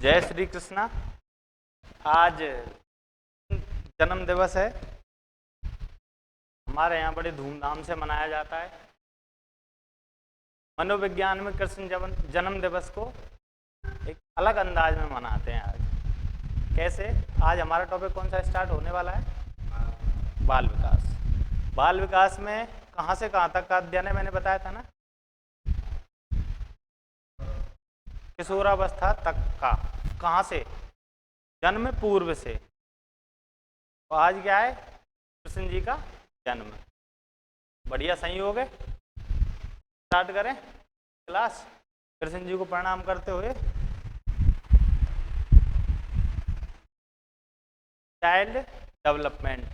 जय श्री कृष्णा। आज जन्म दिवस है, हमारे यहाँ बड़े धूमधाम से मनाया जाता है। मनोविज्ञान में कृष्ण जन्म दिवस को एक अलग अंदाज में मनाते हैं। आज कैसे? आज हमारा टॉपिक कौन सा स्टार्ट होने वाला है? बाल विकास। बाल विकास में कहाँ से कहाँ तक का अध्ययन है, मैंने बताया था ना, किशोरावस्था तक का। कहाँ से? जन्म पूर्व से। तो आज क्या है? कृष्ण जी का जन्म। बढ़िया संयोग है। स्टार्ट करें क्लास। कृष्ण जी को प्रणाम करते हुए। चाइल्ड डेवलपमेंट,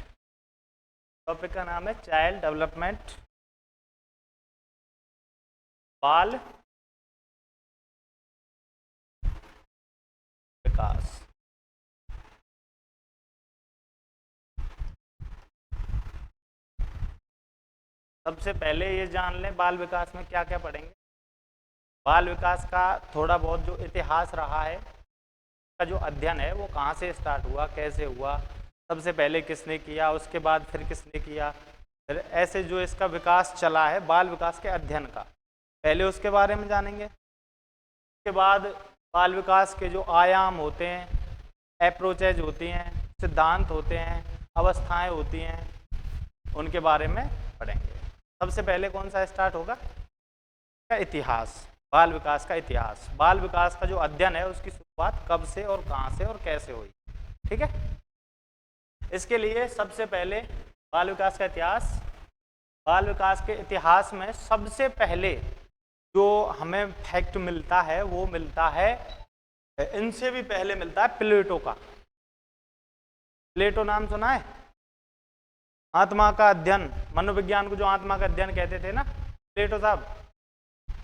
टॉपिक का नाम है चाइल्ड डेवलपमेंट, बाल विकास। सबसे पहले ये जान लें बाल विकास में क्या क्या पढ़ेंगे। बाल विकास का थोड़ा बहुत जो इतिहास रहा है, का जो अध्ययन है वो कहाँ से स्टार्ट हुआ, कैसे हुआ, सबसे पहले किसने किया, उसके बाद फिर किसने किया, फिर ऐसे जो इसका विकास चला है बाल विकास के अध्ययन का, पहले उसके बारे में जानेंगे। उसके बाद बाल विकास के जो आयाम होते हैं, अप्रोचेज होती हैं, सिद्धांत होते हैं, अवस्थाएं होती हैं, उनके बारे में पढ़ेंगे। सबसे पहले कौन सा स्टार्ट होगा? का इतिहास, बाल विकास का इतिहास। बाल विकास का जो अध्ययन है उसकी शुरुआत कब से और कहाँ से और कैसे हुई। ठीक है, इसके लिए सबसे पहले बाल विकास का इतिहास। बाल विकास के इतिहास में सबसे पहले जो हमें फैक्ट मिलता है वो मिलता है, इनसे भी पहले मिलता है प्लेटो का। प्लेटो नाम सुना है? आत्मा का अध्ययन, मनोविज्ञान को जो आत्मा का अध्ययन कहते थे ना, प्लेटो साहब,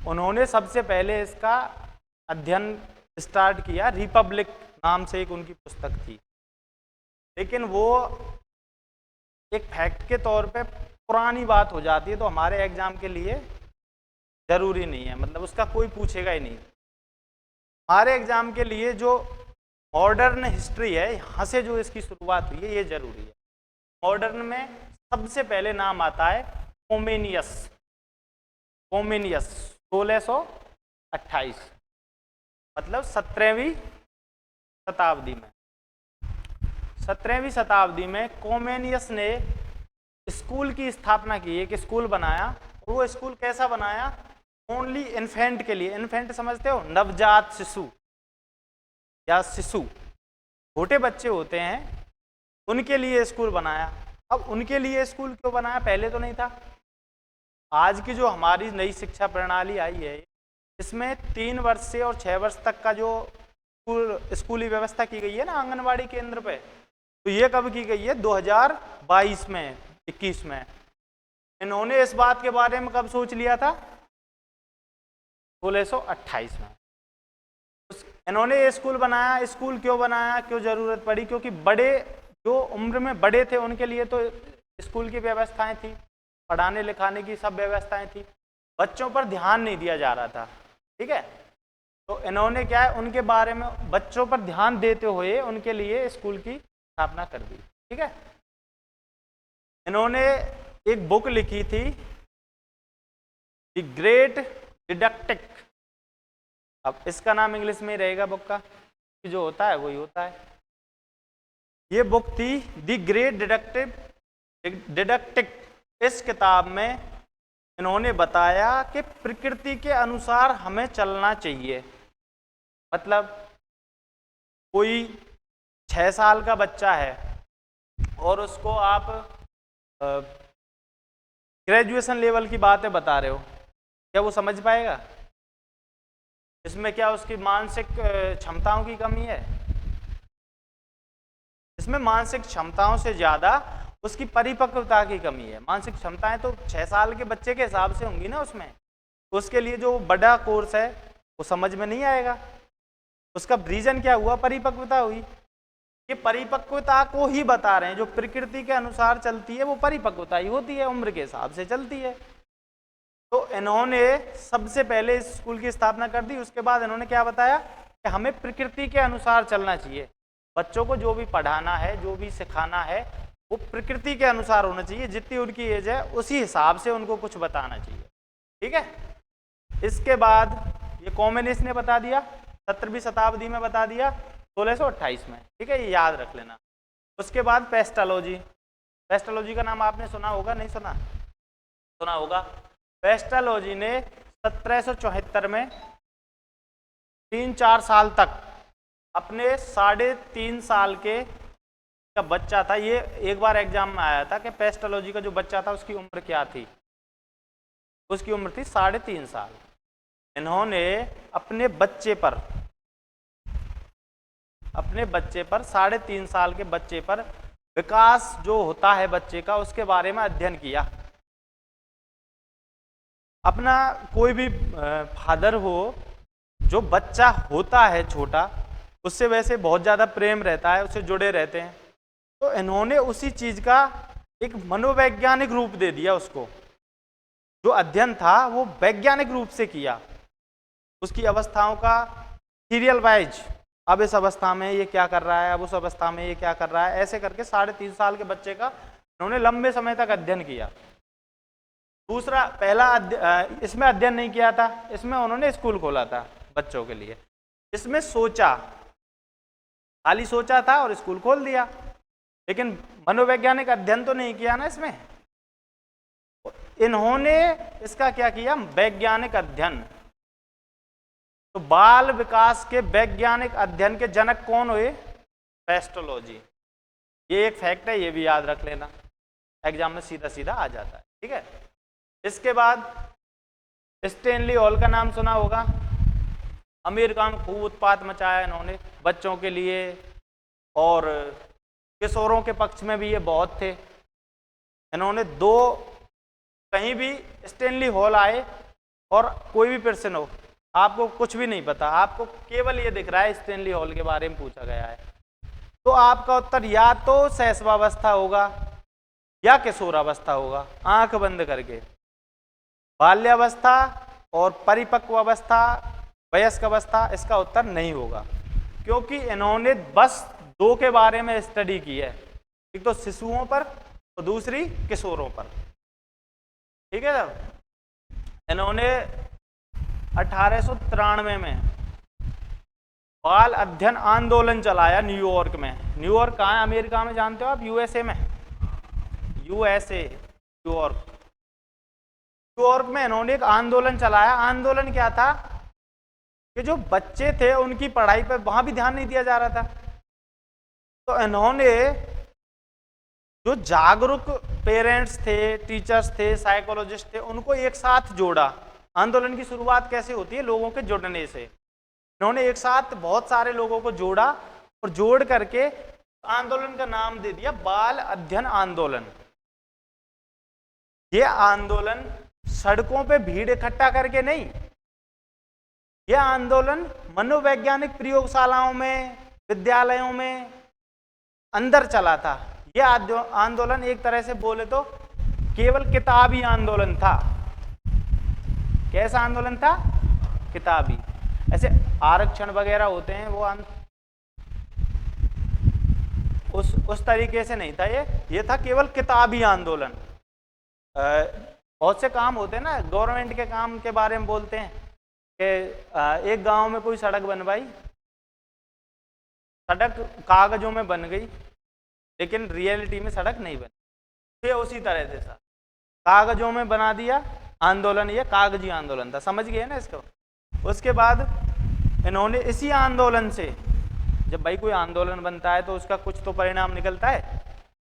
उन्होंने सबसे पहले इसका अध्ययन स्टार्ट किया। रिपब्लिक नाम से एक उनकी पुस्तक थी, लेकिन वो एक फैक्ट के तौर पे पुरानी बात हो जाती है, तो हमारे एग्जाम के लिए जरूरी नहीं है, मतलब उसका कोई पूछेगा ही नहीं। हमारे एग्जाम के लिए जो मॉडर्न हिस्ट्री है, यहाँ से जो इसकी शुरुआत हुई है, ये जरूरी है। मॉडर्न में सबसे पहले नाम आता है कोमेनियस। कोमेनियस 1628, मतलब 17वीं शताब्दी में। 17वीं शताब्दी में कोमेनियस ने स्कूल की स्थापना की, एक स्कूल बनाया। वो स्कूल कैसा बनाया? ओनली इन्फेंट के लिए। इन्फेंट समझते हो? नवजात शिशु या शिशु, छोटे बच्चे होते हैं, उनके लिए स्कूल बनाया। अब उनके लिए स्कूल क्यों बनाया? पहले तो नहीं था। आज की जो हमारी नई शिक्षा प्रणाली आई है, इसमें 3 वर्ष से और 6 वर्ष तक का जो स्कूली व्यवस्था की गई है ना, आंगनवाड़ी केंद्र पे, तो ये कब की गई है? 2022 में, 21 में। इन्होंने इस बात के बारे में कब सोच लिया था? 1628 में इन्होंने ये स्कूल बनाया। स्कूल क्यों बनाया, क्यों जरूरत पड़ी? क्योंकि बड़े, जो उम्र में बड़े थे, उनके लिए तो स्कूल की व्यवस्थाएं थी, पढ़ाने लिखाने की सब व्यवस्थाएं थी, बच्चों पर ध्यान नहीं दिया जा रहा था। ठीक है, तो इन्होंने क्या है, उनके बारे में, बच्चों पर ध्यान देते हुए उनके लिए स्कूल की स्थापना कर दी। ठीक है, इन्होंने एक बुक लिखी थी, द ग्रेट डिडक्टिक। अब इसका नाम इंग्लिश में रहेगा बुक का, जो होता है वही होता है। ये बुक थी द ग्रेट डिडक्टिक। इस किताब में इन्होंने बताया कि प्रकृति के अनुसार हमें चलना चाहिए। मतलब कोई 6 साल का बच्चा है और उसको आप ग्रेजुएशन लेवल की बातें बता रहे हो, क्या वो समझ पाएगा? इसमें क्या उसकी मानसिक क्षमताओं की कमी है? इसमें मानसिक क्षमताओं से ज़्यादा उसकी परिपक्वता की कमी है। मानसिक क्षमताएं तो 6 साल के बच्चे के हिसाब से होंगी ना, उसमें उसके लिए जो बड़ा कोर्स है वो समझ में नहीं आएगा। उसका रीजन क्या हुआ? परिपक्वता हुई। ये परिपक्वता को ही बता रहे हैं, जो प्रकृति के अनुसार चलती है वो परिपक्वता ही होती है, उम्र के हिसाब से चलती है। तो इन्होंने सबसे पहले इस स्कूल की स्थापना कर दी। उसके बाद इन्होंने क्या बताया? कि हमें प्रकृति के अनुसार चलना चाहिए। बच्चों को जो भी पढ़ाना है, जो भी सिखाना है, वो प्रकृति के अनुसार होना चाहिए। जितनी उनकी एज है उसी हिसाब से उनको कुछ बताना चाहिए। ठीक है। इसके बाद ये कॉमनिस्ट ने बता दिया, 17वीं शताब्दी में बता दिया, 1628 में। ठीक है, ये याद रख लेना। उसके बाद पेस्टोलॉजी। पेस्टोलॉजी का नाम आपने सुना होगा, नहीं सुना? सुना होगा। पेस्टोलॉजी ने 1774 में 3-4 साल तक अपने 3.5 साल के का बच्चा था, ये एक बार एग्जाम में आया था कि पेस्टोलॉजी का जो बच्चा था उसकी उम्र क्या थी? उसकी उम्र थी 3.5 साल। इन्होंने अपने बच्चे पर 3.5 साल के बच्चे पर विकास जो होता है बच्चे का, उसके बारे में अध्ययन किया। अपना कोई भी फादर हो, जो बच्चा होता है छोटा, उससे वैसे बहुत ज़्यादा प्रेम रहता है, उससे जुड़े रहते हैं। तो इन्होंने उसी चीज़ का एक मनोवैज्ञानिक रूप दे दिया उसको। जो अध्ययन था वो वैज्ञानिक रूप से किया, उसकी अवस्थाओं का सीरियल वाइज, अब इस अवस्था में ये क्या कर रहा है, अब उस अवस्था में ये क्या कर रहा है, ऐसे करके 3.5 साल के बच्चे का इन्होंने लंबे समय तक अध्ययन किया। दूसरा, पहला इसमें अध्ययन नहीं किया था, इसमें उन्होंने स्कूल खोला था बच्चों के लिए। इसमें सोचा, खाली सोचा था और स्कूल खोल दिया, लेकिन मनोवैज्ञानिक अध्ययन तो नहीं किया ना इसमें। इन्होंने इसका क्या किया? वैज्ञानिक अध्ययन। तो बाल विकास के वैज्ञानिक अध्ययन के जनक कौन हुए? पेस्टोलॉजी। ये एक फैक्ट है, ये भी याद रख लेना, एग्जाम में सीधा सीधा आ जाता है। ठीक है। इसके बाद स्टैनली हॉल का नाम सुना होगा। अमेरिका में खूब उत्पात मचाया इन्होंने बच्चों के लिए, और किशोरों के पक्ष में भी ये बहुत थे। इन्होंने कहीं भी स्टैनली हॉल आए और कोई भी पर्सन हो, आपको कुछ भी नहीं पता, आपको केवल ये दिख रहा है स्टैनली हॉल के बारे में पूछा गया है, तो आपका उत्तर या तो शैशवावस्था होगा या किशोरावस्था होगा, आंख बंद करके। बाल्यावस्था और परिपक्व अवस्था, वयस्क अवस्था, इसका उत्तर नहीं होगा, क्योंकि इन्होंने बस 2 के बारे में स्टडी की है, एक तो शिशुओं पर और दूसरी किशोरों पर। ठीक है। जब इन्होंने 1893 में बाल अध्ययन आंदोलन चलाया न्यूयॉर्क में। न्यूयॉर्क कहाँ है? अमेरिका में, जानते हो आप? यूएसए में, यूएसए, न्यूयॉर्क। न्यूयॉर्क में इन्होंने एक आंदोलन चलाया। आंदोलन क्या था कि जो बच्चे थे उनकी पढ़ाई पर वहां भी ध्यान नहीं दिया जा रहा था। तो इन्होंने जो जागरूक पेरेंट्स थे, टीचर्स थे, साइकोलॉजिस्ट थे, उनको एक साथ जोड़ा। आंदोलन की शुरुआत कैसे होती है? लोगों के जुड़ने से। इन्होंने एक साथ बहुत सारे लोगों को जोड़ा और जोड़ करके आंदोलन का नाम दे दिया बाल अध्ययन आंदोलन। ये आंदोलन सड़कों पे भीड़ इकट्ठा करके नहीं, यह आंदोलन मनोवैज्ञानिक प्रयोगशालाओं में, विद्यालयों में अंदर चला था। यह आंदोलन एक तरह से बोले तो केवल किताबी आंदोलन था। कैसा आंदोलन था? किताबी। ऐसे आरक्षण वगैरह होते हैं, वो उस तरीके से नहीं था। ये था केवल किताबी आंदोलन। बहुत से काम होते हैं ना, गवर्नमेंट के काम के बारे में बोलते हैं कि एक गांव में कोई सड़क बनवाई, सड़क कागजों में बन गई लेकिन रियलिटी में सड़क नहीं बनी। ये उसी तरह से था, कागजों में बना दिया आंदोलन, ये कागजी आंदोलन था। समझ गए ना इसको? उसके बाद इन्होंने इसी आंदोलन से, जब भाई कोई आंदोलन बनता है तो उसका कुछ तो परिणाम निकलता है।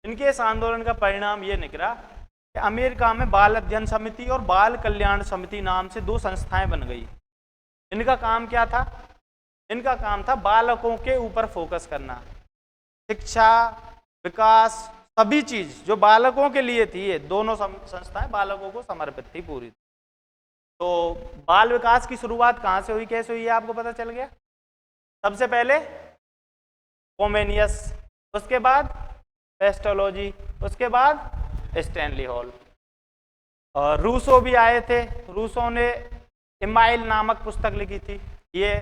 इनके इस आंदोलन का परिणाम ये निकला कि अमेरिका में बाल अध्ययन समिति और बाल कल्याण समिति नाम से 2 संस्थाएं बन गई। इनका काम क्या था? इनका काम था बालकों के ऊपर फोकस करना। शिक्षा, विकास, सभी चीज जो बालकों के लिए थी, ये दोनों संस्थाएं बालकों को समर्पित थी पूरी। तो बाल विकास की शुरुआत कहाँ से हुई, कैसे हुई, आपको पता चल गया। सबसे पहले कोमेनियस, उसके बाद पेस्टोलॉजी, उसके बाद स्टैनली हॉल। और रूसो भी आए थे। रूसो ने इमाइल नामक पुस्तक लिखी थी। ये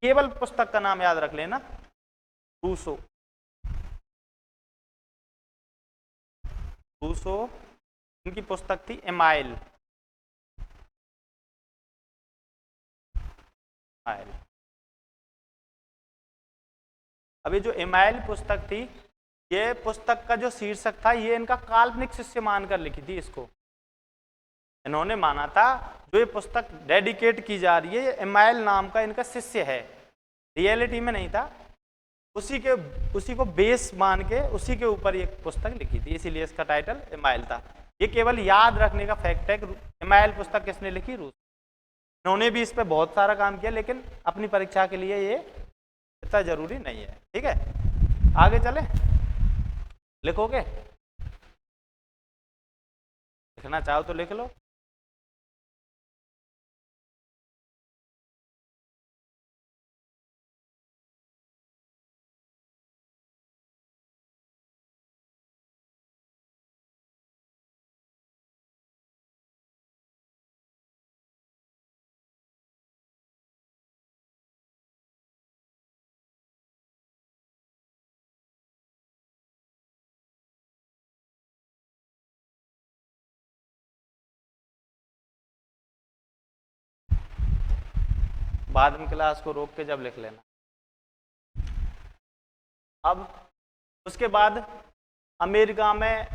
केवल पुस्तक का नाम याद रख लेना, रूसो। रूसो, उनकी पुस्तक थी एमाइल। अभी जो एमाइल पुस्तक थी, ये पुस्तक का जो शीर्षक था ये इनका काल्पनिक शिष्य मानकर लिखी थी। इसको इन्होंने माना था जो ये पुस्तक डेडिकेट की जा रही है, ये एमाइल नाम का इनका शिष्य है, रियलिटी में नहीं था। उसी को बेस मान के उसी के ऊपर ये पुस्तक लिखी थी, इसीलिए इसका टाइटल एमाइल था। ये केवल याद रखने का फैक्ट है कि एमाइल पुस्तक किसने लिखी, रूस। इन्होंने भी इस पे बहुत सारा काम किया, लेकिन अपनी परीक्षा के लिए ये इतना जरूरी नहीं है। ठीक है, आगे चले, लिखोगे, लिखना चाहो तो लिख लो। बाद में क्लास को रोक के जब लिख लेना। अब उसके बाद अमेरिका में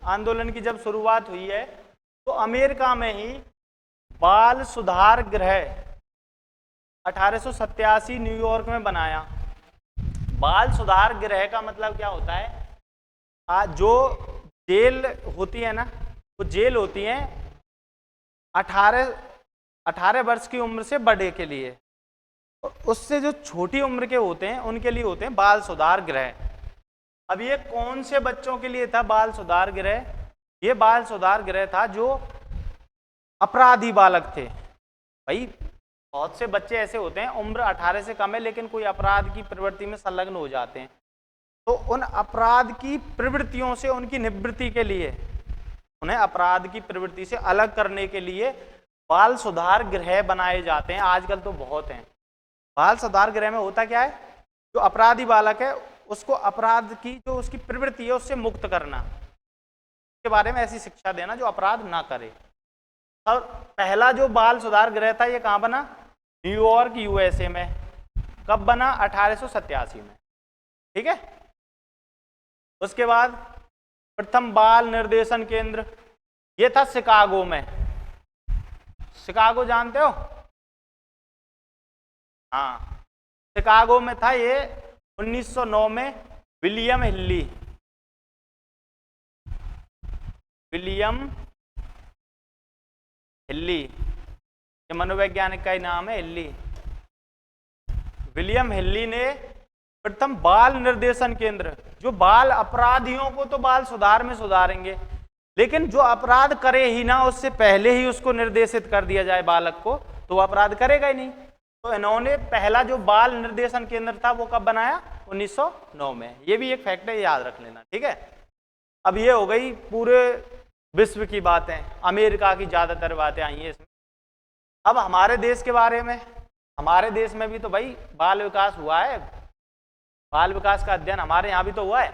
आंदोलन की जब शुरुआत हुई है, तो अमेरिका में ही बाल सुधार गृह 1887 न्यूयॉर्क में बनाया। बाल सुधार गृह का मतलब क्या होता है, जो जेल होती है ना, वो जेल होती है 18 वर्ष की उम्र से बड़े के लिए, उससे जो छोटी उम्र के होते हैं उनके लिए होते हैं बाल सुधार गृह। अब ये कौन से बच्चों के लिए था बाल सुधार गृह? ये बाल सुधार गृह था जो अपराधी बालक थे। भाई बहुत से बच्चे ऐसे होते हैं उम्र 18 से कम है लेकिन कोई अपराध की प्रवृत्ति में संलग्न हो जाते हैं, तो उन अपराध की प्रवृत्तियों से उनकी निवृत्ति के लिए, उन्हें अपराध की प्रवृत्ति से अलग करने के लिए बाल सुधार गृह बनाए जाते हैं। आजकल तो बहुत हैं। बाल सुधार गृह में होता क्या है, जो अपराधी बालक है उसको अपराध की जो उसकी प्रवृत्ति है उससे मुक्त करना, के बारे में ऐसी शिक्षा देना जो अपराध ना करे। और पहला जो बाल सुधार गृह था ये कहाँ बना? न्यूयॉर्क यूएसए में। कब बना? 1887 में। ठीक है। उसके बाद प्रथम बाल निर्देशन केंद्र ये था शिकागो में। शिकागो जानते हो? हाँ, शिकागो में था ये। 1909 में विलियम हिल्ली, ये मनोवैज्ञानिक का ही नाम है, हिल्ली। विलियम हिल्ली ने प्रथम बाल निर्देशन केंद्र, जो बाल अपराधियों को तो बाल सुधार में सुधारेंगे, लेकिन जो अपराध करे ही ना उससे पहले ही उसको निर्देशित कर दिया जाए बालक को, तो वो अपराध करेगा ही नहीं। तो इन्होंने पहला जो बाल निर्देशन केंद्र था वो कब बनाया? 1909 में। ये भी एक फैक्ट है, याद रख लेना। ठीक है। अब ये हो गई पूरे विश्व की बातें, अमेरिका की ज्यादातर बातें आई हैं इसमें। अब हमारे देश के बारे में, हमारे देश में भी तो भाई बाल विकास हुआ है। बाल विकास का अध्ययन हमारे यहाँ भी तो हुआ है।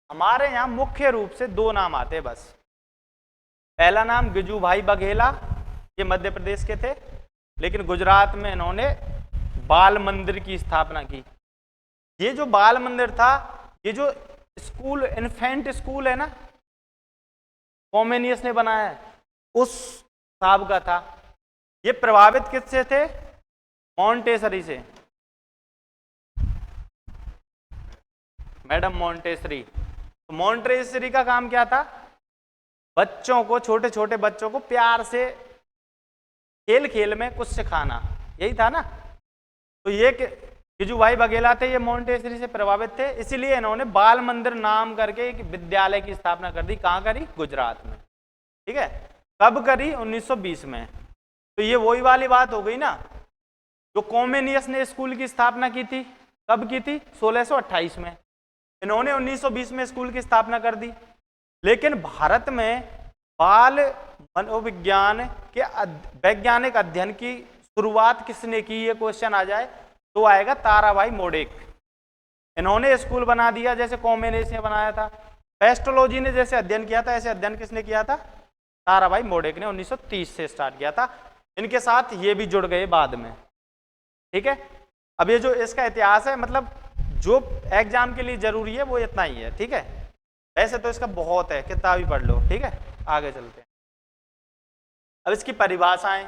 हमारे यहाँ मुख्य रूप से दो नाम आते हैं बस। पहला नाम गिजुभाई बघेला, ये मध्य प्रदेश के थे, लेकिन गुजरात में इन्होंने बाल मंदिर की स्थापना की। ये जो बाल मंदिर था, ये जो स्कूल, इन्फेंट स्कूल है ना, कॉमेनियस ने बनाया है, उस साहब का था। ये प्रभावित किससे थे? मॉन्टेसरी से, मैडम मॉन्टेसरी। तो मॉन्टेसरी का काम क्या था? बच्चों को, छोटे छोटे बच्चों को प्यार से खेल खेल में कुछ सिखाना, यही था ना। तो ये गिजुभाई बघेला थे, ये मॉन्टेसरी से प्रभावित थे, इसीलिए इन्होंने बाल मंदिर नाम करके एक विद्यालय की स्थापना कर दी। कहाँ करी? गुजरात में। ठीक है। कब करी? 1920 में। तो ये वही वाली बात हो गई ना, जो कॉमेनियस ने स्कूल की स्थापना की थी, कब की थी? 1628 में। इन्होंने 1920 में स्कूल की स्थापना कर दी। लेकिन भारत में बाल मनोविज्ञान के वैज्ञानिक अध्ययन की शुरुआत किसने की, ये क्वेश्चन आ जाए तो आएगा ताराबाई मोडेक। इन्होंने स्कूल बना दिया जैसे कॉम्बिनेशन ने बनाया था। पेस्टोलॉजी ने जैसे अध्ययन किया था, ऐसे अध्ययन किसने किया था, ताराबाई मोडेक ने 1930 से स्टार्ट किया था। इनके साथ ये भी जुड़ गए बाद में, ठीक है। अब ये जो इसका इतिहास है, मतलब जो एग्जाम के लिए जरूरी है वो इतना ही है, ठीक है। वैसे तो इसका बहुत है, किताब ही पढ़ लो, ठीक है। आगे चलते हैं। अब इसकी परिभाषाएं,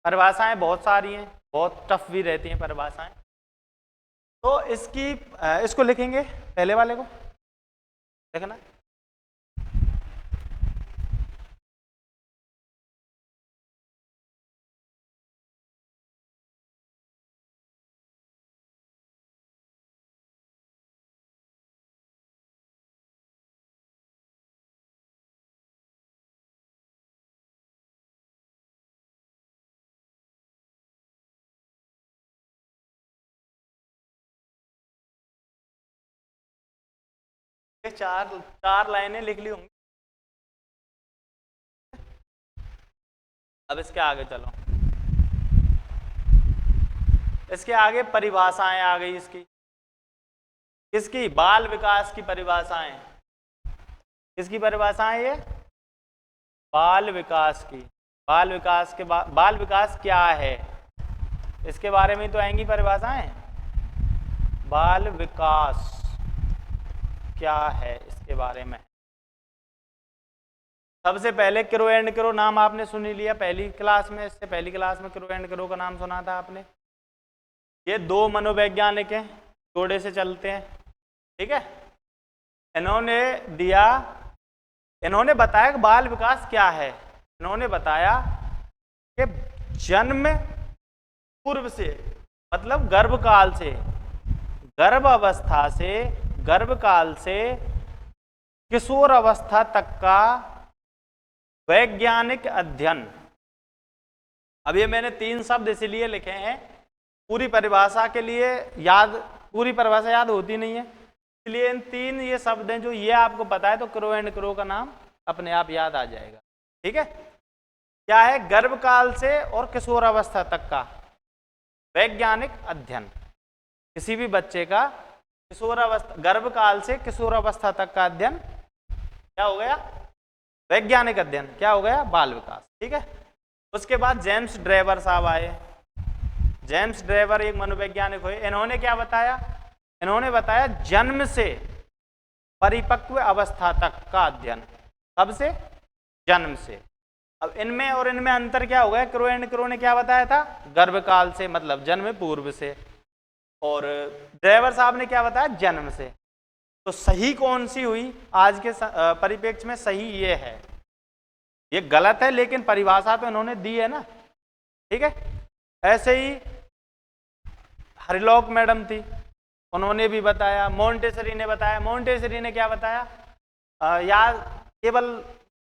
परिभाषाएं बहुत सारी हैं, बहुत टफ भी रहती हैं परिभाषाएं। तो इसको लिखेंगे, पहले वाले को देखना। चार लाइनें लिख ली होंगी। अब इसके आगे चलो, इसके आगे परिभाषाएं आ गई इसकी, किसकी, बाल विकास की परिभाषाएं। किसकी परिभाषाएं ये, बाल विकास की। बाल विकास के बाद, बाल विकास क्या है इसके बारे में तो आएंगी परिभाषाएं। बाल विकास क्या है इसके बारे में। सबसे पहले क्रो एंड क्रो नाम आपने सुन ही लिया पहली क्लास में, इससे पहली क्लास में क्रो एंड क्रो का नाम सुना था आपने। ये दो मनोवैज्ञानिक हैं, जोड़े से चलते हैं, ठीक है। इन्होंने दिया, इन्होंने बताया कि बाल विकास क्या है। इन्होंने बताया कि जन्म पूर्व से, मतलब गर्भकाल से, गर्भ अवस्था से, गर्भकाल से किशोर अवस्था तक का वैज्ञानिक अध्ययन। अब ये मैंने 3 शब्द इसलिए लिखे हैं, पूरी परिभाषा के लिए याद, पूरी परिभाषा याद होती नहीं है, इसलिए इन 3 ये शब्द हैं जो ये आपको पता है तो क्रो एंड क्रो का नाम अपने आप याद आ जाएगा, ठीक है। क्या है, गर्भकाल से और किशोर अवस्था तक का वैज्ञानिक अध्ययन। किसी भी बच्चे का किशोर अवस्था, गर्भकाल से किशोर अवस्था तक का अध्ययन क्या हो गया, वैज्ञानिक अध्ययन। क्या हो गया, बाल विकास, ठीक है। उसके बाद जेम्स ड्रेवर साहब आए। जेम्स ड्रेवर एक मनोवैज्ञानिक हुए। इन्होंने क्या बताया, इन्होंने बताया जन्म से परिपक्व अवस्था तक का अध्ययन। कब से, जन्म से। अब इनमें और इनमें अंतर क्या हो गया, क्रो एंड क्रो ने क्या बताया था, गर्भकाल से मतलब जन्म पूर्व से, और ड्रेवर साहब ने क्या बताया, जन्म से। तो सही कौन सी हुई आज के परिप्रेक्ष्य में, सही ये है। ये गलत है लेकिन परिभाषा तो इन्होंने दी है ना, ठीक है। ऐसे ही हरिलॉक मैडम थी, उन्होंने भी बताया। मोंटेसरी ने बताया। मोंटेसरी ने क्या बताया, यार केवल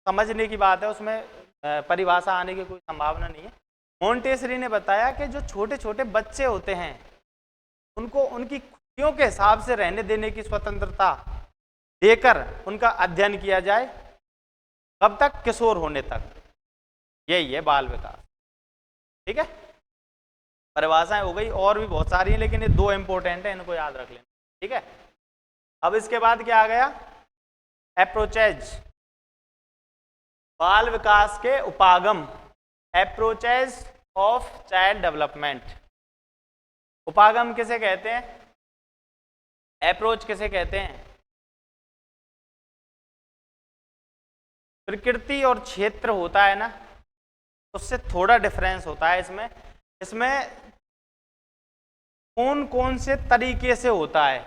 समझने की बात है, उसमें परिभाषा आने की कोई संभावना नहीं है। मोंटेसरी ने बताया कि जो छोटे छोटे बच्चे होते हैं उनको उनकी खुशियों के हिसाब से रहने देने की स्वतंत्रता देकर उनका अध्ययन किया जाए। कब तक, किशोर होने तक। यही है बाल विकास, ठीक है। परिभाषाएं हो गई, और भी बहुत सारी हैं लेकिन ये 2 इंपॉर्टेंट है, इनको याद रख लेना, ठीक है। अब इसके बाद क्या आ गया, अप्रोचेज, बाल विकास के उपागम। Approaches of child development. उपागम किसे कहते हैं, अप्रोच किसे कहते हैं। प्रकृति और क्षेत्र होता है ना, उससे थोड़ा डिफरेंस होता है इसमें। इसमें कौन कौन से तरीके से होता है,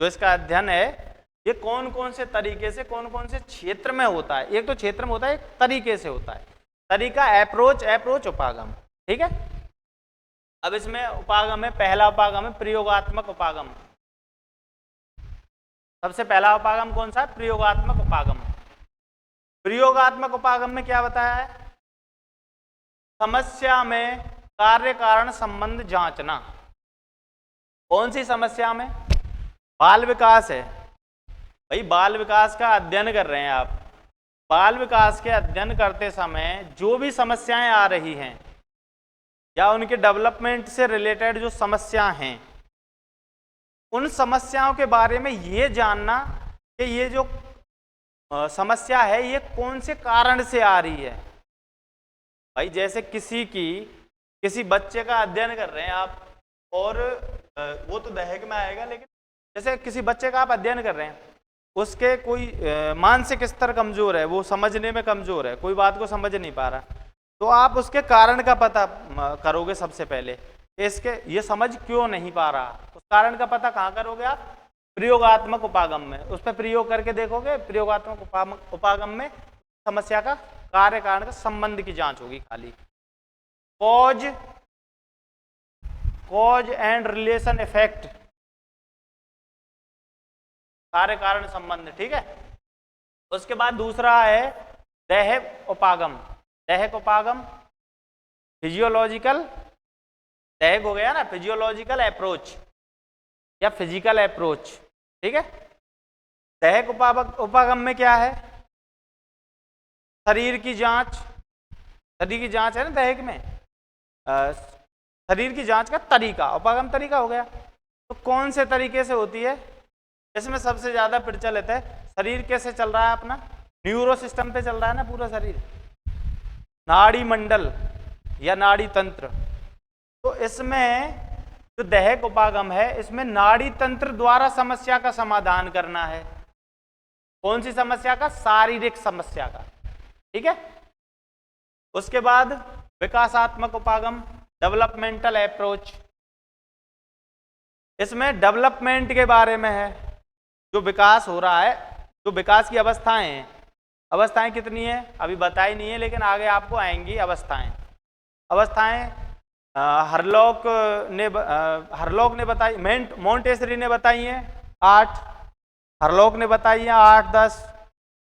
जो इसका अध्ययन है ये कौन कौन से तरीके से, कौन कौन से क्षेत्र में होता है। एक तो क्षेत्र में होता है, एक तरीके से होता है। तरीका अप्रोच, अप्रोच उपागम, ठीक है। अब इसमें उपागम है, पहला उपागम है प्रयोगात्मक उपागम। सबसे पहला उपागम कौन सा है, प्रयोगात्मक उपागम। प्रयोगात्मक उपागम में क्या बताया है, समस्या में कार्य कारण संबंध जांचना। कौन सी समस्या में, बाल विकास है भाई, बाल विकास का अध्ययन कर रहे हैं आप। बाल विकास के अध्ययन करते समय जो भी समस्याएं आ रही हैं या उनके डेवलपमेंट से रिलेटेड जो समस्या हैं, उन समस्याओं के बारे में ये जानना कि ये जो समस्या है ये कौन से कारण से आ रही है। भाई जैसे किसी बच्चे का अध्ययन कर रहे हैं आप, और वो तो दहेक में आएगा, लेकिन जैसे किसी बच्चे का आप अध्ययन कर रहे हैं, उसके कोई मानसिक स्तर कमजोर है, वो समझने में कमजोर है, कोई बात को समझ नहीं पा रहा, तो आप उसके कारण का पता करोगे सबसे पहले, इसके ये समझ क्यों नहीं पा रहा, उस कारण का पता कहाँ करोगे आप? प्रयोगात्मक उपागम में। उस पर प्रयोग करके देखोगे, प्रयोगात्मक उपागम में समस्या का कार्य कारण का संबंध की जांच होगी खाली। कॉज एंड रिलेशन इफेक्ट, कार्य कारण संबंध, ठीक है। उसके बाद दूसरा है दैहिक उपागम। दैहिक उपागम फिजियोलॉजिकल, दैहिक हो गया ना, फिजियोलॉजिकल अप्रोच या फिजिकल अप्रोच, ठीक है। दैहिक उपागम में क्या है? शरीर की जांच, शरीर की जांच है ना दैहिक में, शरीर की जांच का तरीका उपागम तरीका हो गया। तो कौन से तरीके से होती है? इसमें सबसे ज्यादा प्रचलित है शरीर कैसे चल रहा है अपना, न्यूरो सिस्टम पे चल रहा है ना पूरा शरीर, नाड़ी मंडल या नाड़ी तंत्र। तो इसमें जो दैहिक उपागम है, इसमें नाड़ी तंत्र द्वारा समस्या का समाधान करना है। कौन सी समस्या का? शारीरिक समस्या का, ठीक है। उसके बाद विकासात्मक उपागम, डेवलपमेंटल अप्रोच। इसमें डेवलपमेंट के बारे में है, जो विकास हो रहा है, जो विकास की अवस्थाएं हैं। अवस्थाएं कितनी है अभी बताई नहीं है, लेकिन आगे आपको आएंगी अवस्थाएं। हरलॉक ने बताई, मोंटेसरी ने बताई हैं 8, हरलॉक ने बताई हैं 8, 10।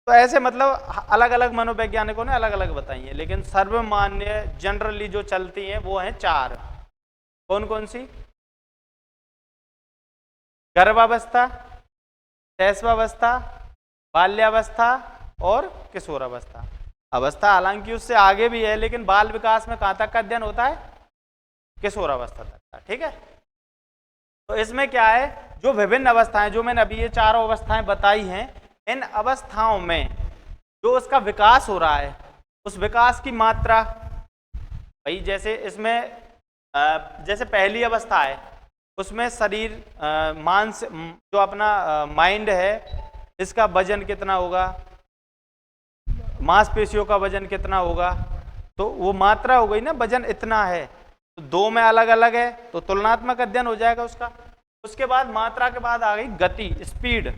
तो ऐसे मतलब अलग अलग मनोवैज्ञानिकों ने अलग अलग बताई हैं, लेकिन सर्वमान्य जनरली जो चलती हैं वो हैं 4। कौन कौन सी? गर्भावस्था, शैशवावस्था, बाल्यावस्था और किशोरावस्था। अवस्था हालांकि उससे आगे भी है, लेकिन बाल विकास में कहाँ तक का अध्ययन होता है? किशोरावस्था तक का, ठीक है। तो इसमें क्या है, जो विभिन्न अवस्थाएं, जो मैंने अभी ये 4 अवस्थाएं बताई हैं, इन अवस्थाओं में जो उसका विकास हो रहा है, उस विकास की मात्रा, भाई जैसे इसमें जैसे पहली अवस्था है, उसमें शरीर जो अपना माइंड है, इसका वजन कितना होगा, मांसपेशियों का वजन कितना होगा, तो वो मात्रा हो गई ना, वजन इतना है। तो 2 में अलग अलग है, तो तुलनात्मक अध्ययन हो जाएगा उसका। उसके बाद मात्रा के बाद आ गई गति, स्पीड।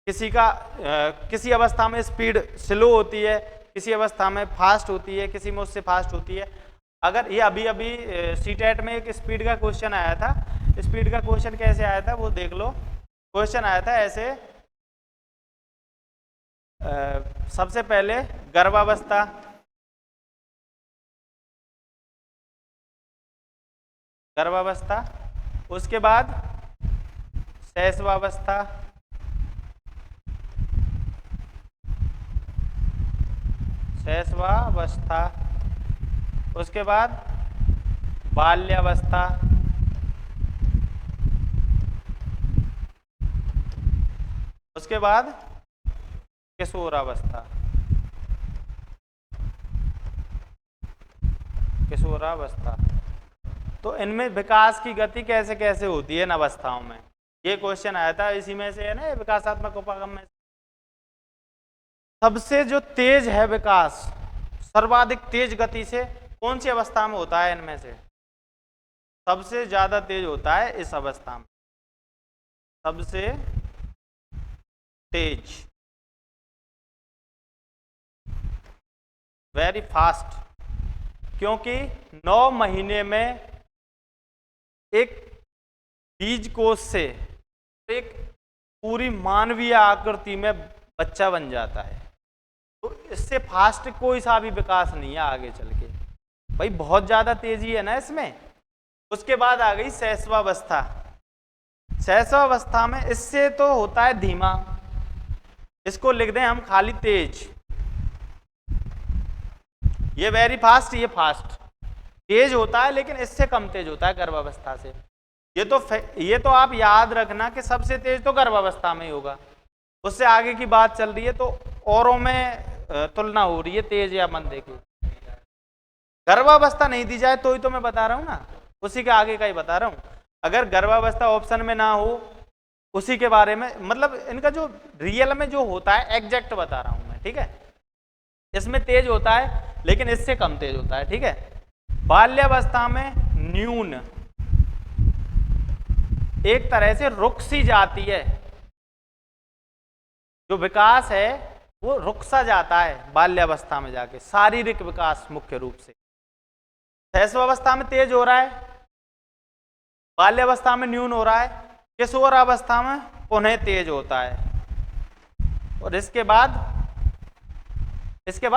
किसी अवस्था में स्पीड स्लो होती है, किसी अवस्था में फास्ट होती है, किसी में उससे फास्ट होती है। अगर ये अभी सीटेट में एक स्पीड का क्वेश्चन आया था, स्पीड का क्वेश्चन कैसे आया था वो देख लो। क्वेश्चन आया था ऐसे, सबसे पहले गर्भावस्था, उसके बाद शैशवावस्था, उसके बाद बाल्यावस्था, उसके बाद किशोरावस्था। तो इनमें विकास की गति कैसे कैसे होती है इन अवस्थाओं में, ये क्वेश्चन आया था। इसी में से है ना विकासात्मक उपागम में सबसे जो तेज है विकास, सर्वाधिक तेज गति से कौन सी अवस्था में होता है? इनमें से सबसे ज्यादा तेज होता है इस अवस्था में, सबसे तेज, वेरी फास्ट, क्योंकि 9 महीने में एक बीज कोष से एक पूरी मानवीय आकृति में बच्चा बन जाता है। तो इससे फास्ट कोई सा भी विकास नहीं है आगे चल के, भाई बहुत ज्यादा तेजी है ना इसमें। उसके बाद आ गई शैशवावस्था। शैशवावस्था में इससे तो होता है धीमा, इसको लिख दें हम खाली तेज। ये वेरी फास्ट, ये फास्ट। तेज होता है लेकिन इससे कम तेज होता है गर्भावस्था से। ये तो आप याद रखना कि सबसे तेज तो गर्भावस्था में ही होगा, उससे आगे की बात चल रही है तो औरों में तुलना हो रही है तेज या मंदे की। गर्भावस्था नहीं दी जाए तो ही तो मैं बता रहा हूँ ना, उसी के आगे का ही बता रहा हूँ। अगर गर्भावस्था ऑप्शन में ना हो उसी के बारे में, मतलब इनका जो रियल में जो होता है एग्जैक्ट बता रहा हूं मैं, ठीक है। इसमें तेज होता है लेकिन इससे कम तेज होता है, ठीक है। बाल्यावस्था में न्यून, एक तरह से रुक सी जाती है, जो विकास है वो रुक सा जाता है बाल्यावस्था में जाके, शारीरिक विकास मुख्य रूप से। शैशवावस्था में तेज हो रहा है, बाल्यावस्था में न्यून हो रहा है, किशोरावस्था में पुनः तेज होता है, और इसके बाद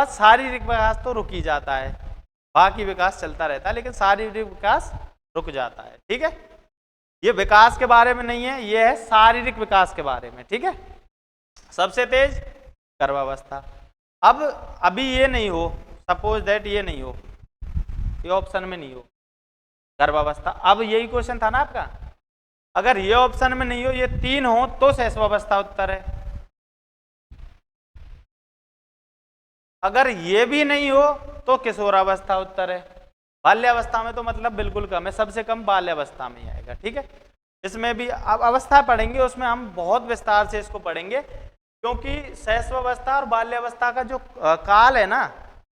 शारीरिक विकास तो रुक ही जाता है, बाकी विकास चलता रहता है लेकिन शारीरिक विकास रुक जाता है, ठीक है। ये विकास के बारे में नहीं है, ये है शारीरिक विकास के बारे में, ठीक है। सबसे तेज गर्भावस्था। अब अभी ये नहीं हो, सपोज दैट ये नहीं हो, ये ऑप्शन में नहीं हो गर्भावस्था, अब यही क्वेश्चन था ना आपका, अगर ये ऑप्शन में नहीं हो, ये तीन हो तो शैशवावस्था उत्तर है, अगर ये भी नहीं हो तो किशोरावस्था उत्तर है। बाल्यावस्था में तो मतलब बिल्कुल कम है, सबसे कम बाल्यावस्था में ही आएगा, ठीक है। इसमें भी अब अवस्था पढ़ेंगे, उसमें हम बहुत विस्तार से इसको पढ़ेंगे, क्योंकि शैशवावस्था और बाल्यावस्था का जो काल है ना,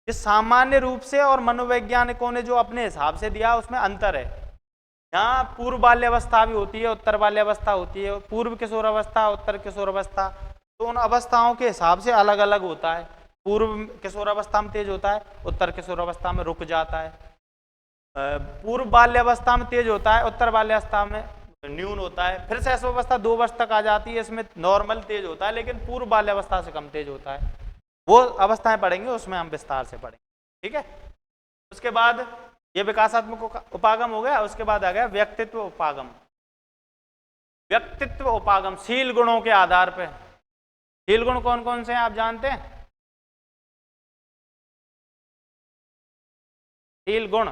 ये सामान्य रूप से और मनोवैज्ञानिकों ने जो अपने हिसाब से दिया उसमें अंतर है। यहाँ पूर्व बाल्यावस्था भी होती है, उत्तर बाल्यावस्था होती है, पूर्व किशोरावस्था, उत्तर किशोरावस्था, तो उन अवस्थाओं के हिसाब से अलग अलग होता है। पूर्व किशोरावस्था में तेज होता है, उत्तर किशोरावस्था में रुक जाता है। पूर्व बाल्यावस्था में तेज होता है, उत्तर बाल्यावस्था में न्यून होता है। फिर शैशवावस्था 2 वर्ष तक आ जाती है, इसमें नॉर्मल तेज होता है लेकिन पूर्व बाल्यावस्था से कम तेज होता है। वो अवस्थाएं पढ़ेंगे, उसमें हम विस्तार से पढ़ेंगे, ठीक है। उसके बाद ये विकासात्मक उपागम हो गया, उसके बाद आ गया व्यक्तित्व उपागम। व्यक्तित्व उपागम शील गुणों के आधार पर। शील गुण कौन कौन से हैं आप जानते हैं? शील गुण,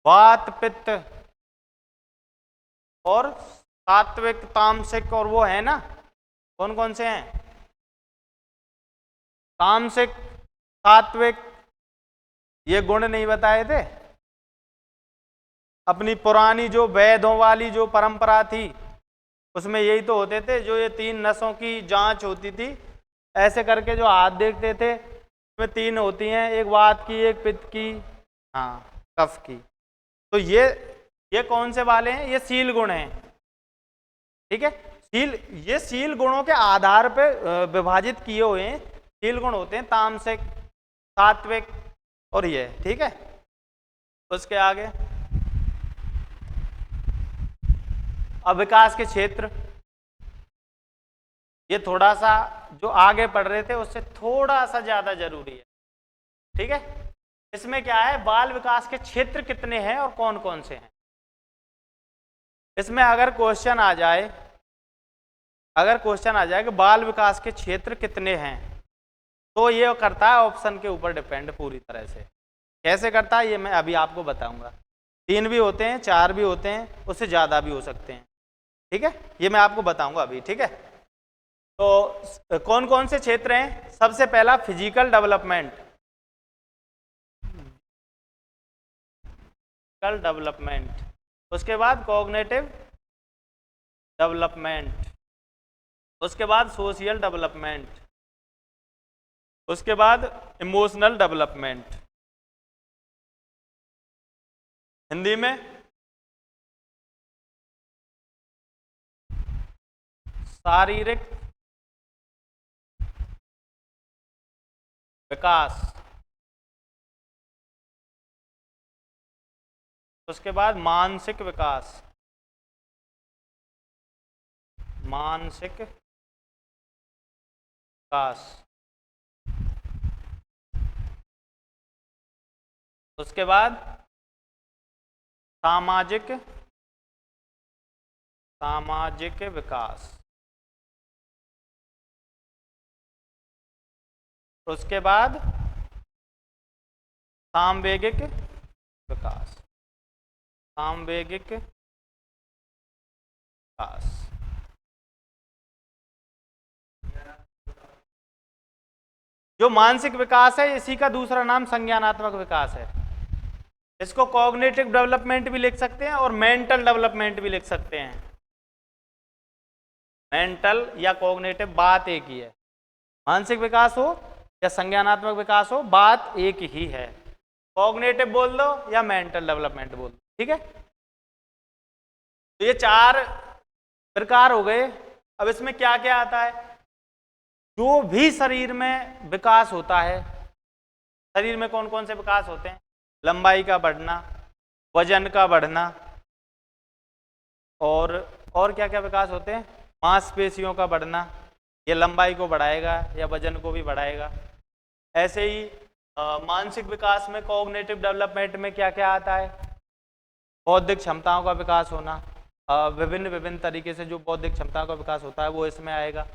वात पित्त और सात्विक तामसिक, और वो है ना कौन कौन से हैं? तामसिक, सात्विक, ये गुण नहीं बताए थे? अपनी पुरानी जो वेदों वाली जो परंपरा थी उसमें यही तो होते थे, जो ये 3 नसों की जांच होती थी, ऐसे करके जो हाथ देखते थे उसमें 3 होती हैं, एक वात की, एक पित्त की, हाँ कफ की। तो ये कौन से वाले हैं? ये शील गुण हैं, ठीक है। ये शील गुणों के आधार पर विभाजित किए हुए हैं। शील गुण होते हैं तामसिक, सात्विक और ये, ठीक है। उसके आगे अब विकास के क्षेत्र, ये थोड़ा सा जो आगे पढ़ रहे थे उससे थोड़ा सा ज्यादा जरूरी है, ठीक है। इसमें क्या है, बाल विकास के क्षेत्र कितने हैं और कौन कौन से हैं। इसमें अगर क्वेश्चन आ जाए कि बाल विकास के क्षेत्र कितने हैं, तो ये करता है ऑप्शन के ऊपर डिपेंड पूरी तरह से। कैसे करता है ये मैं अभी आपको बताऊंगा। 3 भी होते हैं, 4 भी होते हैं, उससे ज़्यादा भी हो सकते हैं, ठीक है। ये मैं आपको बताऊंगा अभी, ठीक है। तो कौन कौन से क्षेत्र हैं? सबसे पहला फिजिकल डेवलपमेंट, उसके बाद कॉग्निटिव डेवलपमेंट, उसके बाद सोशल डेवलपमेंट, उसके बाद इमोशनल डेवलपमेंट, हिंदी में शारीरिक विकास, उसके बाद मानसिक विकास, उसके बाद सामाजिक विकास, उसके बाद सामवेगिक विकास, सामवेगिक विकास। जो मानसिक विकास है इसी का दूसरा नाम संज्ञानात्मक विकास है। इसको कॉग्निटिव डेवलपमेंट भी लिख सकते हैं और मेंटल डेवलपमेंट भी लिख सकते हैं। मेंटल या कॉग्निटिव बात एक ही है, मानसिक विकास हो या संज्ञानात्मक विकास हो बात एक ही है। कॉग्निटिव बोल दो या मेंटल डेवलपमेंट बोल दो, ठीक है। तो ये 4 प्रकार हो गए। अब इसमें क्या क्या आता है, जो भी शरीर में विकास होता है, शरीर में कौन कौन से विकास होते हैं, लंबाई का बढ़ना, वजन का बढ़ना, और क्या क्या विकास होते हैं, मांसपेशियों का बढ़ना, ये लंबाई को बढ़ाएगा या वजन को भी बढ़ाएगा। ऐसे ही मानसिक विकास में कॉग्निटिव डेवलपमेंट में क्या क्या आता है, बौद्धिक क्षमताओं का विकास होना, विभिन्न तरीके से जो बौद्धिक क्षमताओं का विकास होता है वो इसमें आएगा।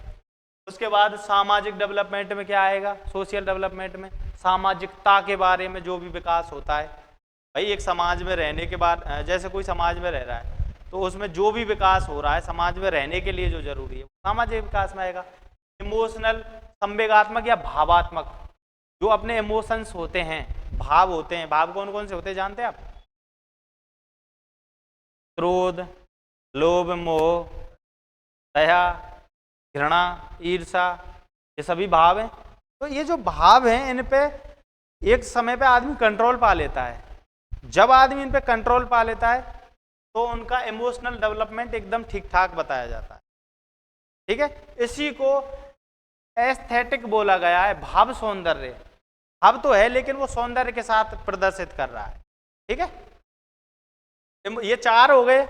उसके बाद सामाजिक डेवलपमेंट में क्या आएगा, सोशल डेवलपमेंट में सामाजिकता के बारे में जो भी विकास होता है। भाई एक समाज में रहने के बाद, जैसे कोई समाज में रह रहा है तो उसमें जो भी विकास हो रहा है समाज में रहने के लिए जो जरूरी है सामाजिक विकास में आएगा। इमोशनल, संवेगात्मक या भावात्मक, जो अपने इमोशंस होते हैं, भाव होते हैं। भाव कौन कौन से होते हैं जानते हैं आप, क्रोध, लोभ, मोह, दया, घृणा, ईर्षा, ये सभी भाव हैं। तो ये जो भाव हैं इन पे एक समय पे आदमी कंट्रोल पा लेता है। जब आदमी इन पे कंट्रोल पा लेता है तो उनका इमोशनल डेवलपमेंट एकदम ठीक ठाक बताया जाता है, ठीक है। इसी को एस्थेटिक बोला गया है, भाव सौंदर्य। भाव तो है लेकिन वो सौंदर्य के साथ प्रदर्शित कर रहा है, ठीक है। ये 4 हो गए।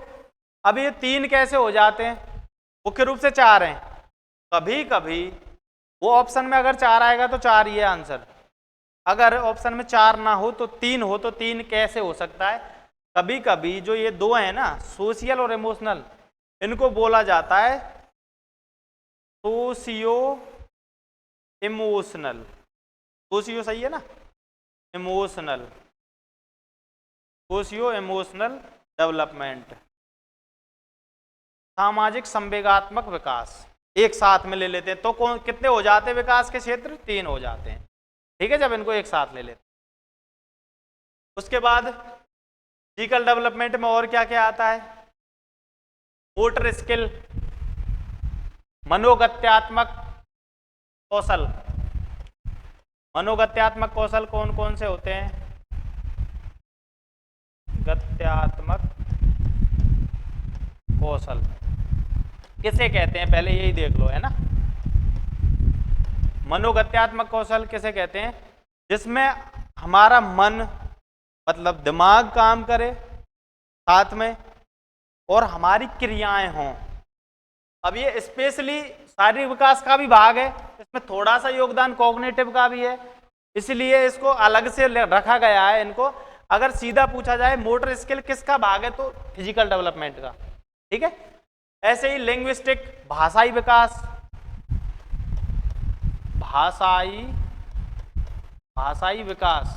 अब ये 3 कैसे हो जाते हैं, मुख्य रूप से 4 हैं। कभी कभी वो ऑप्शन में अगर 4 आएगा तो 4 ही है आंसर, अगर ऑप्शन में 4 ना हो तो 3 हो तो 3 कैसे हो सकता है। कभी कभी जो ये 2 है ना, सोशियल और इमोशनल, इनको बोला जाता है सोशियो इमोशनल। सोशियो सही है ना, इमोशनल, सोशियो इमोशनल डेवलपमेंट, सामाजिक संवेगात्मक विकास। एक साथ में ले लेते हैं तो कौन कितने हो जाते हैं विकास के क्षेत्र, 3 हो जाते हैं, ठीक है, जब इनको एक साथ ले लेते हैं। उसके बाद फिजिकल डेवलपमेंट में और क्या क्या आता है, मोटर स्किल, मनोगत्यात्मक कौशल। मनोगत्यात्मक कौशल कौन कौन से होते हैं, गत्यात्मक कौशल किसे कहते हैं पहले यही देख लो, है ना। मनोगत्यात्मक कौशल किसे कहते हैं, जिसमें हमारा मन मतलब दिमाग काम करे साथ में और हमारी क्रियाएं हों। अब ये स्पेशली शारीरिक विकास का भी भाग है, इसमें थोड़ा सा योगदान कॉग्निटिव का भी है, इसलिए इसको अलग से रखा गया है। इनको अगर सीधा पूछा जाए मोटर स्किल किसका भाग है तो फिजिकल डेवलपमेंट का, ठीक है। ऐसे ही लिंग्विस्टिक, भाषाई विकास, भाषाई विकास,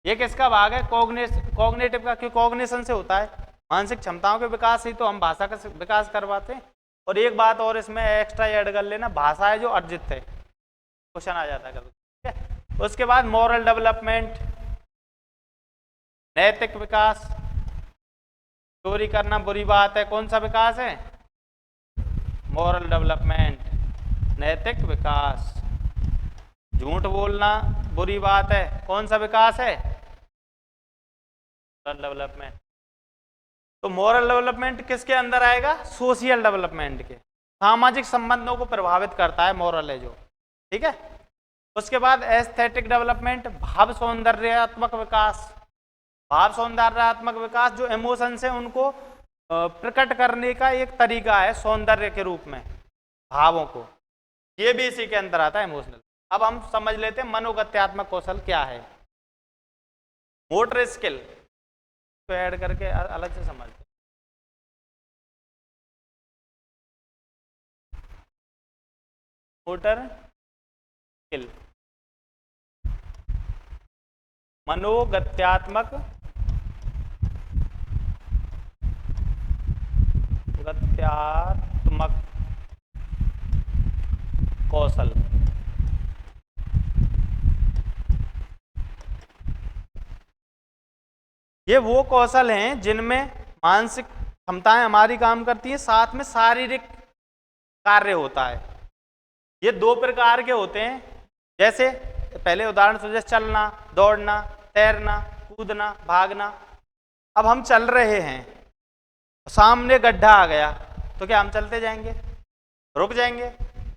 ये किसका भाग है, कॉग्निटिव का, क्योंकि कॉग्निशन से होता है। मानसिक क्षमताओं के विकास ही तो हम भाषा का विकास करवाते हैं। और एक बात और इसमें एक्स्ट्रा ऐड कर लेना, भाषा है जो अर्जित है, क्वेश्चन आ जाता है कभी, ठीक है। उसके बाद मॉरल डेवलपमेंट, नैतिक विकास, चोरी करना बुरी बात है, कौन सा विकास है, मॉरल डेवलपमेंट, नैतिक विकास। झूठ बोलना बुरी बात है, कौन सा विकास है, मॉरल डेवलपमेंट। तो मॉरल डेवलपमेंट किसके अंदर आएगा, सोशल डेवलपमेंट के, सामाजिक संबंधों को प्रभावित करता है मॉरल है जो, ठीक है। उसके बाद एस्थेटिक डेवलपमेंट, भाव सौंदर्यात्मक विकास। भाव सौंदर्यात्मक विकास जो इमोशंस है उनको प्रकट करने का एक तरीका है सौंदर्य के रूप में, भावों को, ये भी इसी के अंदर आता है, इमोशनल। अब हम समझ लेते हैं मनोगत्यात्मक कौशल क्या है। मोटर स्किल तो ऐड करके अलग से समझते हैं। मोटर स्किल, मनोगत्यात्मक कौशल। ये वो कौशल हैं जिनमें मानसिक क्षमताएं हमारी काम करती हैं, साथ में शारीरिक कार्य होता है। ये दो प्रकार के होते हैं, जैसे पहले उदाहरण से जैसे चलना, दौड़ना, तैरना, कूदना, भागना। अब हम चल रहे हैं, सामने गड्ढा आ गया तो क्या हम चलते जाएंगे? रुक जाएंगे।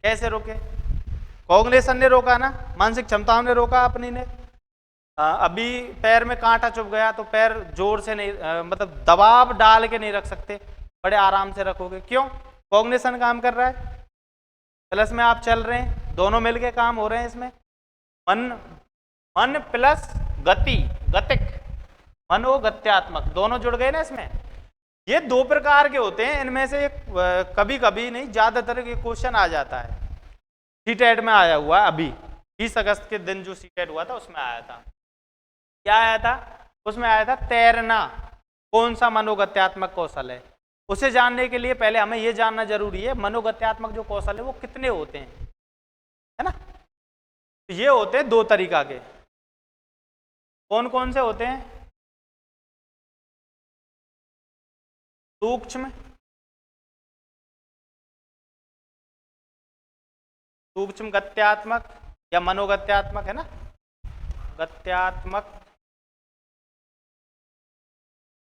कैसे रुके? कॉग्निशन ने रोका ना, मानसिक क्षमताओं ने रोका अपनी ने। अभी पैर में कांटा चुभ गया तो पैर जोर से नहीं, मतलब दबाव डाल के नहीं रख सकते, बड़े आराम से रखोगे। क्यों? कॉग्निशन काम कर रहा है, प्लस में आप चल रहे हैं, दोनों मिलके काम हो रहे हैं इसमें। मन प्लस गति, गतिक, मनोगत्यात्मक, दोनों जुड़ गए ना इसमें। ये दो प्रकार के होते हैं, इनमें से कभी कभी नहीं, ज्यादातर के क्वेश्चन आ जाता है। सीटेट में आया हुआ अभी 20 अगस्त के दिन जो सीटेट हुआ था उसमें आया था। क्या आया था? उसमें आया था तैरना कौन सा मनोगत्यात्मक कौशल है। उसे जानने के लिए पहले हमें यह जानना जरूरी है मनोगत्यात्मक जो कौशल है वो कितने होते हैं, है ना। ये होते हैं दो तरीका के। कौन कौन से होते हैं? सूक्ष्म, सूक्ष्म गत्यात्मक या मनोगत्यात्मक, है ना, गत्यात्मक।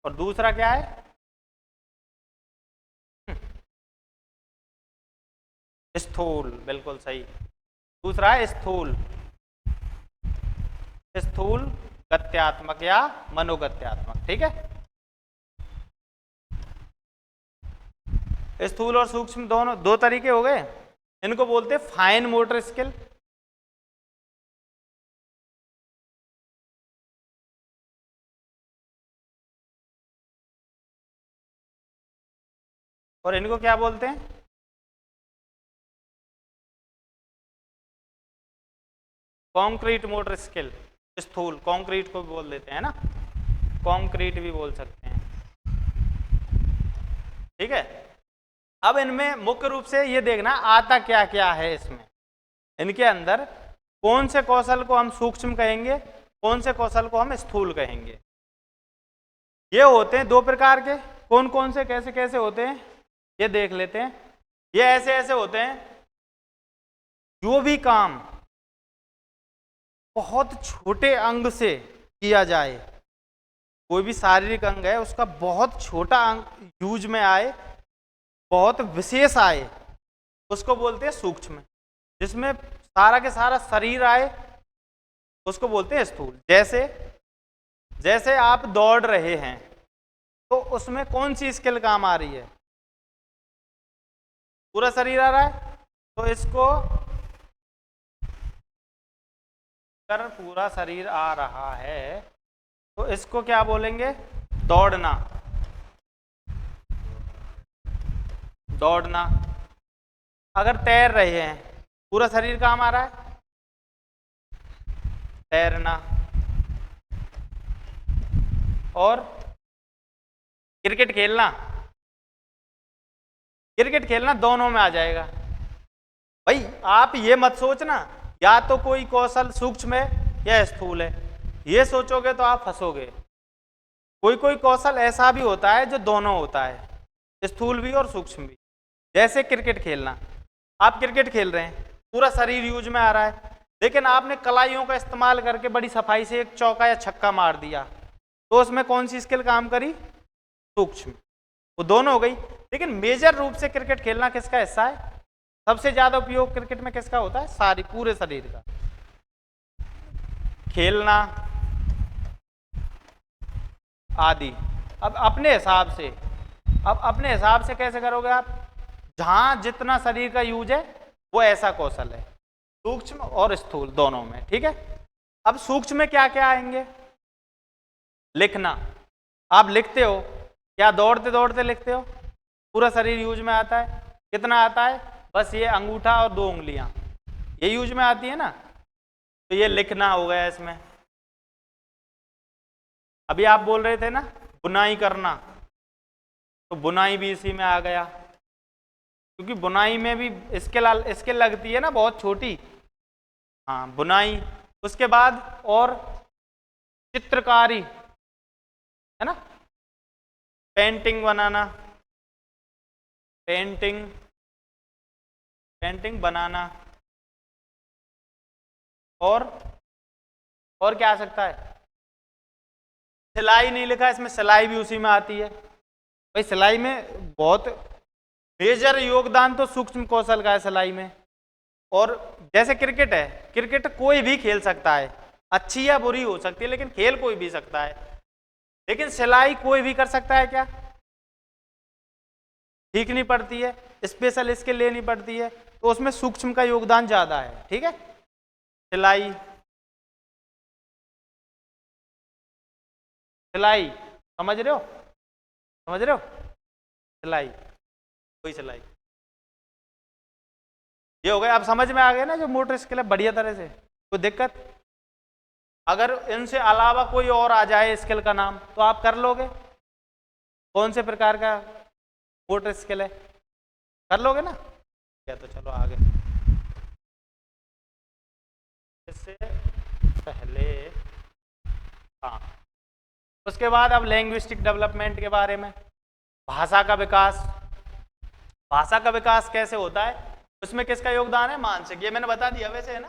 और दूसरा क्या है? स्थूल, बिल्कुल सही। दूसरा है स्थूल, स्थूल गत्यात्मक या मनोगत्यात्मक। ठीक है, स्थूल और सूक्ष्म दोनों दो तरीके हो गए। इनको बोलते हैं फाइन मोटर स्किल, और इनको क्या बोलते हैं? Concrete motor skill. स्थूल कॉन्क्रीट को भी बोल देते हैं ना, कॉन्क्रीट भी बोल सकते हैं। ठीक है, अब इनमें मुख्य रूप से ये देखना आता क्या क्या है इसमें। इनके अंदर कौन से कौशल को हम सूक्ष्म कहेंगे, कौन से कौशल को हम स्थूल कहेंगे। ये होते हैं दो प्रकार के। कौन कौन से, कैसे कैसे होते हैं, ये देख लेते हैं। ये ऐसे ऐसे होते हैं, जो भी काम बहुत छोटे अंग से किया जाए, कोई भी शारीरिक अंग है उसका बहुत छोटा अंग यूज में आए, बहुत विशेष आए, उसको बोलते हैं सूक्ष्म। जिसमें सारा के सारा शरीर आए उसको बोलते हैं स्थूल। जैसे जैसे आप दौड़ रहे हैं तो उसमें कौन सी स्किल काम आ रही है? पूरा शरीर आ रहा है, तो इसको अगर पूरा शरीर आ रहा है तो इसको क्या बोलेंगे? दौड़ना, दौड़ना। अगर तैर रहे हैं, पूरा शरीर काम आ रहा है, तैरना। और क्रिकेट खेलना, क्रिकेट खेलना दोनों में आ जाएगा। भाई आप ये मत सोचना या तो कोई कौशल सूक्ष्म है या स्थूल है, ये सोचोगे तो आप फंसोगे। कोई कोई कौशल ऐसा भी होता है जो दोनों होता है, स्थूल भी और सूक्ष्म भी। जैसे क्रिकेट खेलना, आप क्रिकेट खेल रहे हैं, पूरा शरीर यूज में आ रहा है, लेकिन आपने कलाइयों का इस्तेमाल करके बड़ी सफाई से एक चौका या छक्का मार दिया, तो उसमें कौन सी स्किल काम करी? सूक्ष्म। वो दोनों हो गई। लेकिन मेजर रूप से क्रिकेट खेलना किसका हिस्सा है? सबसे ज्यादा उपयोग क्रिकेट में किसका होता है? सारी, पूरे शरीर का। खेलना आदि। अब अपने हिसाब से कैसे करोगे आप? जहां जितना शरीर का यूज है वो ऐसा कौशल है, सूक्ष्म और स्थूल दोनों में। ठीक है, अब सूक्ष्म में क्या क्या आएंगे? लिखना। आप लिखते हो, क्या दौड़ते दौड़ते लिखते हो? पूरा शरीर यूज में आता है। कितना आता है? बस ये अंगूठा और 2 उंगलियां, ये यूज में आती है ना। तो ये लिखना हो गया इसमें। अभी आप बोल रहे थे ना बुनाई करना, तो बुनाई भी इसी में आ गया, क्योंकि बुनाई में भी इसके लगती है ना बहुत छोटी। हाँ बुनाई, उसके बाद और चित्रकारी है ना, पेंटिंग बनाना, पेंटिंग पेंटिंग बनाना, और क्या आ सकता है? सिलाई नहीं लिखा इसमें, सिलाई भी उसी में आती है भाई। सिलाई में बहुत मेजर योगदान तो सूक्ष्म कौशल का है सिलाई में। और जैसे क्रिकेट है, क्रिकेट कोई भी खेल सकता है, अच्छी या बुरी हो सकती है लेकिन खेल कोई भी सकता है। लेकिन सिलाई कोई भी कर सकता है क्या? सीखनी पड़ती है, स्पेशल स्किल लेनी पड़ती है, तो उसमें सूक्ष्म का योगदान ज्यादा है। ठीक है, सिलाई, सिलाई समझ रहे हो, समझ रहे हो? सिलाई, कोई सिलाई, ये हो गया। अब समझ में आ गया ना जो मोटर स्किल है बढ़िया तरह से, कोई दिक्कत? अगर इनसे अलावा कोई और आ जाए स्किल का नाम तो आप कर लोगे? कौन से प्रकार का मोटर स्किल है, कर लोगे ना? क्या, तो चलो आगे। इससे पहले, हाँ, उसके बाद अब लैंग्विस्टिक डेवलपमेंट के बारे में, भाषा का विकास। भाषा का विकास कैसे होता है, उसमें किसका योगदान है? मानसिक, ये मैंने बता दिया वैसे है ना।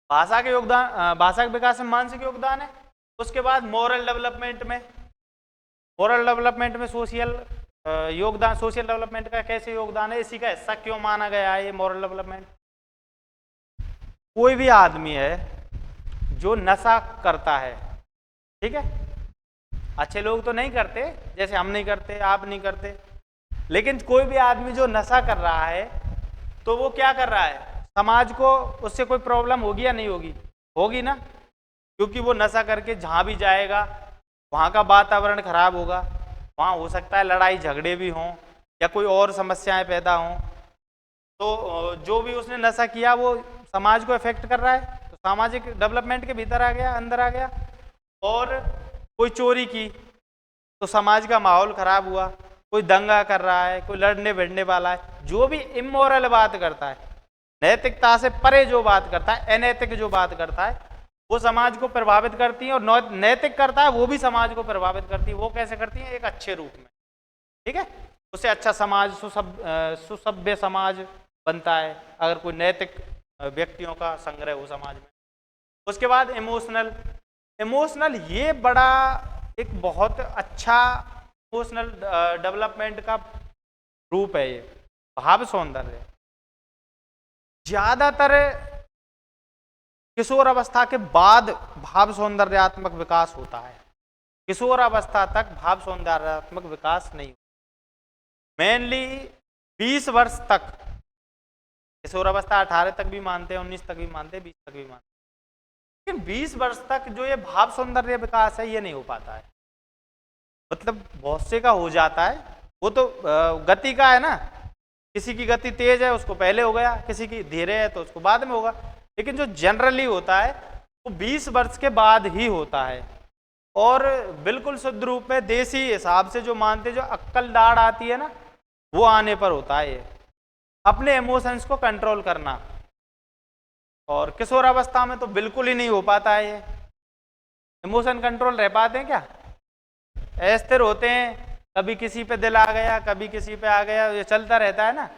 भाषा के योगदान, भाषा के विकास में मानसिक योगदान है। उसके बाद मोरल डेवलपमेंट में, मोरल डेवलपमेंट में सोशल योगदान, सोशल डेवलपमेंट का कैसे योगदान है, इसी का हिस्सा क्यों माना गया है ये मोरल डेवलपमेंट? कोई भी आदमी है जो नशा करता है, ठीक है, अच्छे लोग तो नहीं करते, जैसे हम नहीं करते, आप नहीं करते, लेकिन कोई भी आदमी जो नशा कर रहा है तो वो क्या कर रहा है? समाज को उससे कोई प्रॉब्लम होगी या नहीं होगी? होगी ना, क्योंकि वो नशा करके जहाँ भी जाएगा वहाँ का वातावरण खराब होगा, वहाँ हो सकता है लड़ाई झगड़े भी हों या कोई और समस्याएं पैदा हों। तो जो भी उसने नशा किया वो समाज को इफेक्ट कर रहा है, तो सामाजिक डेवलपमेंट के भीतर आ गया, अंदर आ गया। और कोई चोरी की तो समाज का माहौल खराब हुआ, कोई दंगा कर रहा है, कोई लड़ने भिड़ने वाला है, जो भी इमोरल बात करता है, नैतिकता से परे जो बात करता है, अनैतिक जो बात करता है, वो समाज को प्रभावित करती है। और नैतिक करता है वो भी समाज को प्रभावित करती है। वो कैसे करती है? एक अच्छे रूप में, ठीक है, उससे अच्छा समाज, सुसभ्य समाज बनता है अगर कोई नैतिक व्यक्तियों का संग्रह हो समाज में। उसके बाद इमोशनल, इमोशनल ये बड़ा एक बहुत अच्छा इमोशनल डेवलपमेंट का रूप है ये, भाव सौंदर्य। ज्यादातर किशोर अवस्था के बाद भाव सौंदर्यात्मक विकास होता है, किशोर अवस्था तक भाव सौंदर्यात्मक विकास नहीं। मेनली 20 वर्ष तक, किशोर अवस्था 18 तक भी मानते हैं, 19 तक भी मानते हैं, 20 तक भी मानते हैं, लेकिन 20 वर्ष तक जो ये भाव सौंदर्य विकास है ये नहीं हो पाता है। मतलब बहुत से का हो जाता है, वो तो गति का है ना, किसी की गति तेज है उसको पहले हो गया, किसी की धीरे है तो उसको बाद में होगा, लेकिन जो जनरली होता है वो 20 वर्ष के बाद ही होता है। और बिल्कुल शुद्ध रूप में देसी हिसाब से जो मानते, जो अक्कल दाढ़ आती है ना, वो आने पर होता है ये, अपने इमोशंस को कंट्रोल करना। और किशोर अवस्था में तो बिल्कुल ही नहीं हो पाता है ये। इमोशन कंट्रोल रह पाते हैं क्या? अस्थिर होते हैं, कभी किसी पे दिल आ गया, कभी किसी पे आ गया, ये चलता रहता है ना।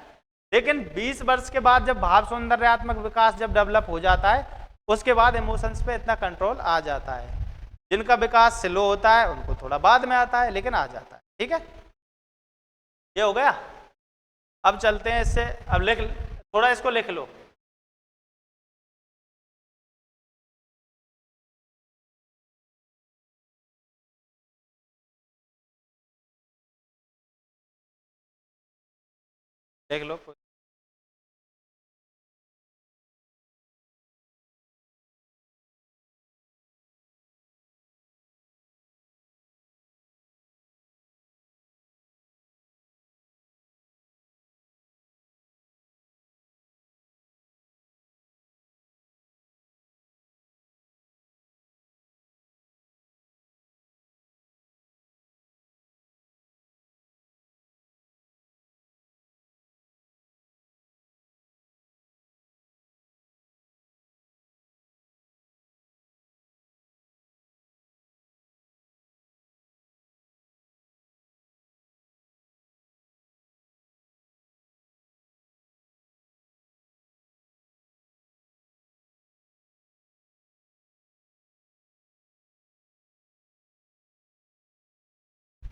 लेकिन 20 वर्ष के बाद जब भाव सौंदर्यात्मक विकास जब डेवलप हो जाता है, उसके बाद इमोशंस पे इतना कंट्रोल आ जाता है। जिनका विकास स्लो होता है उनको थोड़ा बाद में आता है, लेकिन आ जाता है। ठीक है, ये हो गया। अब चलते हैं इससे, अब लिख, थोड़ा इसको लिख लो। देख लो।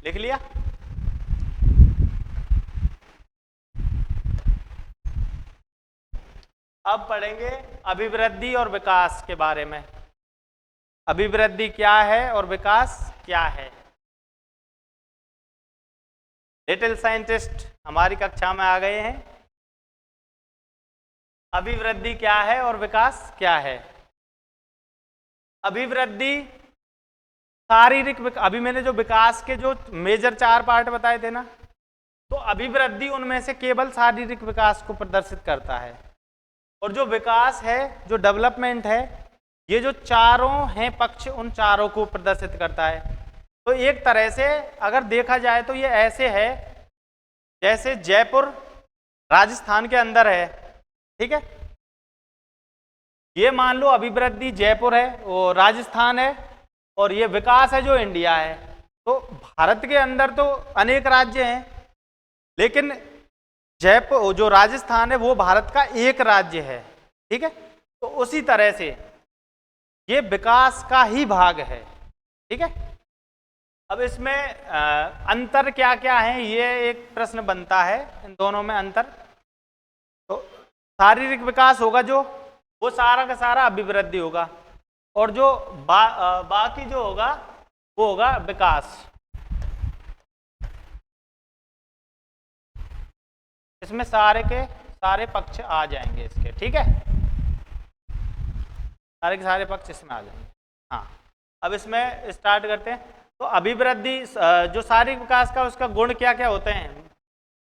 लिख लिया? अब पढ़ेंगे अभिवृद्धि और विकास के बारे में। अभिवृद्धि क्या है और विकास क्या है? लिटिल साइंटिस्ट हमारी कक्षा में आ गए हैं। अभिवृद्धि क्या है और विकास क्या है? अभिवृद्धि शारीरिक अभी मैंने जो विकास के जो मेजर 4 पार्ट बताए थे ना, तो अभिवृद्धि उनमें से केवल शारीरिक विकास को प्रदर्शित करता है, और जो विकास है, जो डेवलपमेंट है, ये जो चारों हैं पक्ष, उन चारों को प्रदर्शित करता है। तो एक तरह से अगर देखा जाए तो ये ऐसे है जैसे जयपुर राजस्थान के अंदर है, ठीक है? ये मान लो अभिवृद्धि जयपुर है, वो राजस्थान है, और ये विकास है जो इंडिया है। तो भारत के अंदर तो अनेक राज्य हैं, लेकिन जयपुर जो राजस्थान है वो भारत का एक राज्य है, ठीक है? तो उसी तरह से ये विकास का ही भाग है, ठीक है? अब इसमें अंतर क्या क्या है, ये एक प्रश्न बनता है, इन दोनों में अंतर। तो शारीरिक विकास होगा जो, वो सारा का सारा अभिवृद्धि होगा, और जो बाकी जो होगा वो होगा विकास। इसमें सारे के सारे पक्ष आ जाएंगे इसके, ठीक है? सारे के सारे पक्ष इसमें आ जाएंगे। हाँ, अब इसमें स्टार्ट करते हैं। तो अभिवृद्धि जो शारीरिक विकास का, उसका गुण क्या क्या होते हैं?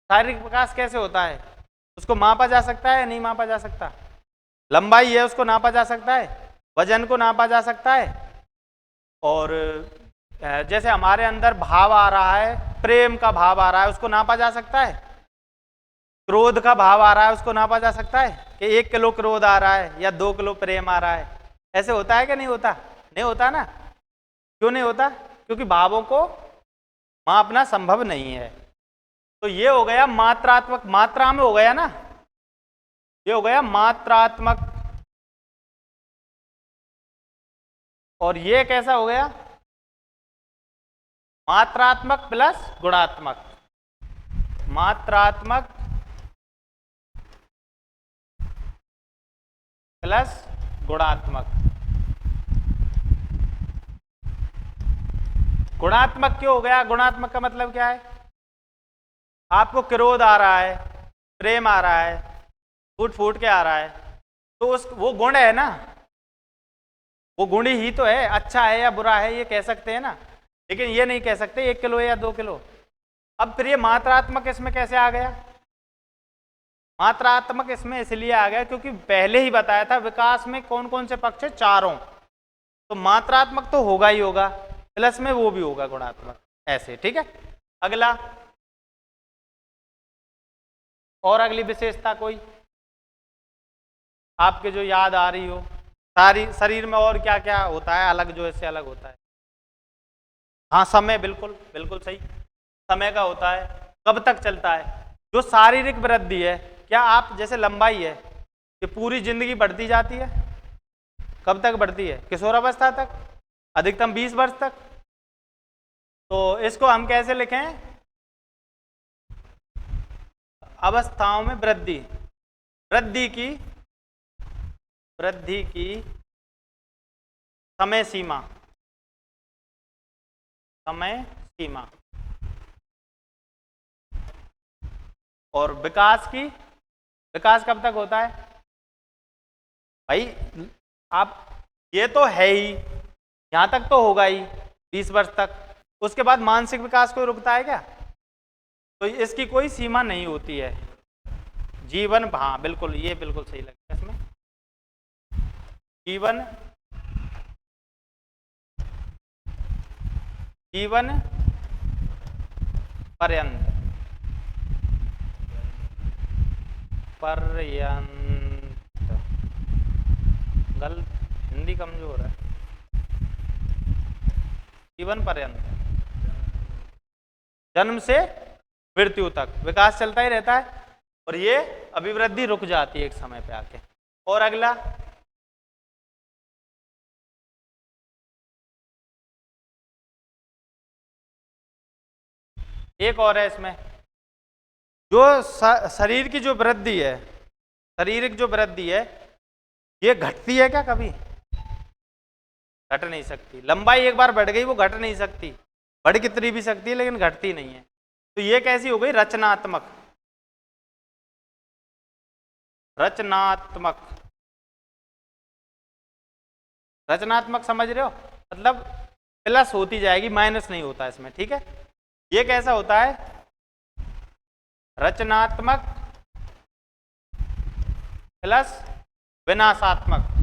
शारीरिक विकास कैसे होता है? उसको मापा जा सकता है या नहीं मापा जा सकता? लंबाई है उसको नापा जा सकता है, वजन को नापा जा सकता है, और जैसे हमारे अंदर भाव आ रहा है, प्रेम का भाव आ रहा है, उसको नापा जा सकता है। क्रोध का भाव आ रहा है, उसको नापा जा सकता है कि 1 किलो क्रोध आ रहा है या 2 किलो प्रेम आ रहा है। ऐसे होता है कि नहीं होता? नहीं होता ना। क्यों नहीं होता? क्योंकि भावों को मापना संभव नहीं है। तो ये हो गया मात्रात्मक, मात्रा में हो गया ना, ये हो गया मात्रात्मक। और ये कैसा हो गया? मात्रात्मक प्लस गुणात्मक। मात्रात्मक प्लस गुणात्मक। गुणात्मक क्यों हो गया? गुणात्मक का मतलब क्या है? आपको क्रोध आ रहा है, प्रेम आ रहा है, फूट फूट के आ रहा है, तो उस वो गुण है ना, वो गुण ही तो है। अच्छा है या बुरा है ये कह सकते हैं ना, लेकिन ये नहीं कह सकते 1 किलो या 2 किलो। अब फिर ये मात्रात्मक इसमें कैसे आ गया? मात्रात्मक इसमें इसलिए आ गया क्योंकि पहले ही बताया था विकास में कौन कौन से पक्ष है, चारों। तो मात्रात्मक तो होगा ही होगा, प्लस में वो भी होगा गुणात्मक, ऐसे, ठीक है? अगला, और अगली विशेषता कोई आपके जो याद आ रही हो? सारी शरीर में और क्या क्या होता है अलग, जो इससे अलग होता है? हाँ, समय, बिल्कुल बिल्कुल सही, समय का होता है। कब तक चलता है? जो शारीरिक वृद्धि है, क्या आप जैसे लंबाई है कि पूरी जिंदगी बढ़ती जाती है? कब तक बढ़ती है? किशोरावस्था तक, अधिकतम 20 वर्ष तक। तो इसको हम कैसे लिखें? अवस्थाओं में वृद्धि, वृद्धि की समय सीमा, समय सीमा। और विकास की, विकास कब तक होता है? भाई आप, ये तो है ही, यहां तक तो होगा ही 20 वर्ष तक, उसके बाद मानसिक विकास कोई रुकता है क्या? तो इसकी कोई सीमा नहीं होती है। जीवन, हाँ बिल्कुल, ये बिल्कुल सही लगता है इसमें। जीवन पर्यंत, गलत, हिंदी कमजोर है। जीवन पर्यंत, जन्म से मृत्यु तक विकास चलता ही रहता है, और ये अभिवृद्धि रुक जाती है एक समय पे आके। और अगला, एक और है इसमें, जो शरीर की जो वृद्धि है, शारीरिक जो वृद्धि है, ये घटती है क्या कभी? घट नहीं सकती। लंबाई एक बार बढ़ गई वो घट नहीं सकती, बढ़ कितनी भी सकती है लेकिन घटती नहीं है। तो ये कैसी हो गई? रचनात्मक। रचनात्मक, रचनात्मक समझ रहे हो? मतलब प्लस होती जाएगी, माइनस नहीं होता इसमें, ठीक है। ये कैसा होता है? रचनात्मक प्लस विनाशात्मक।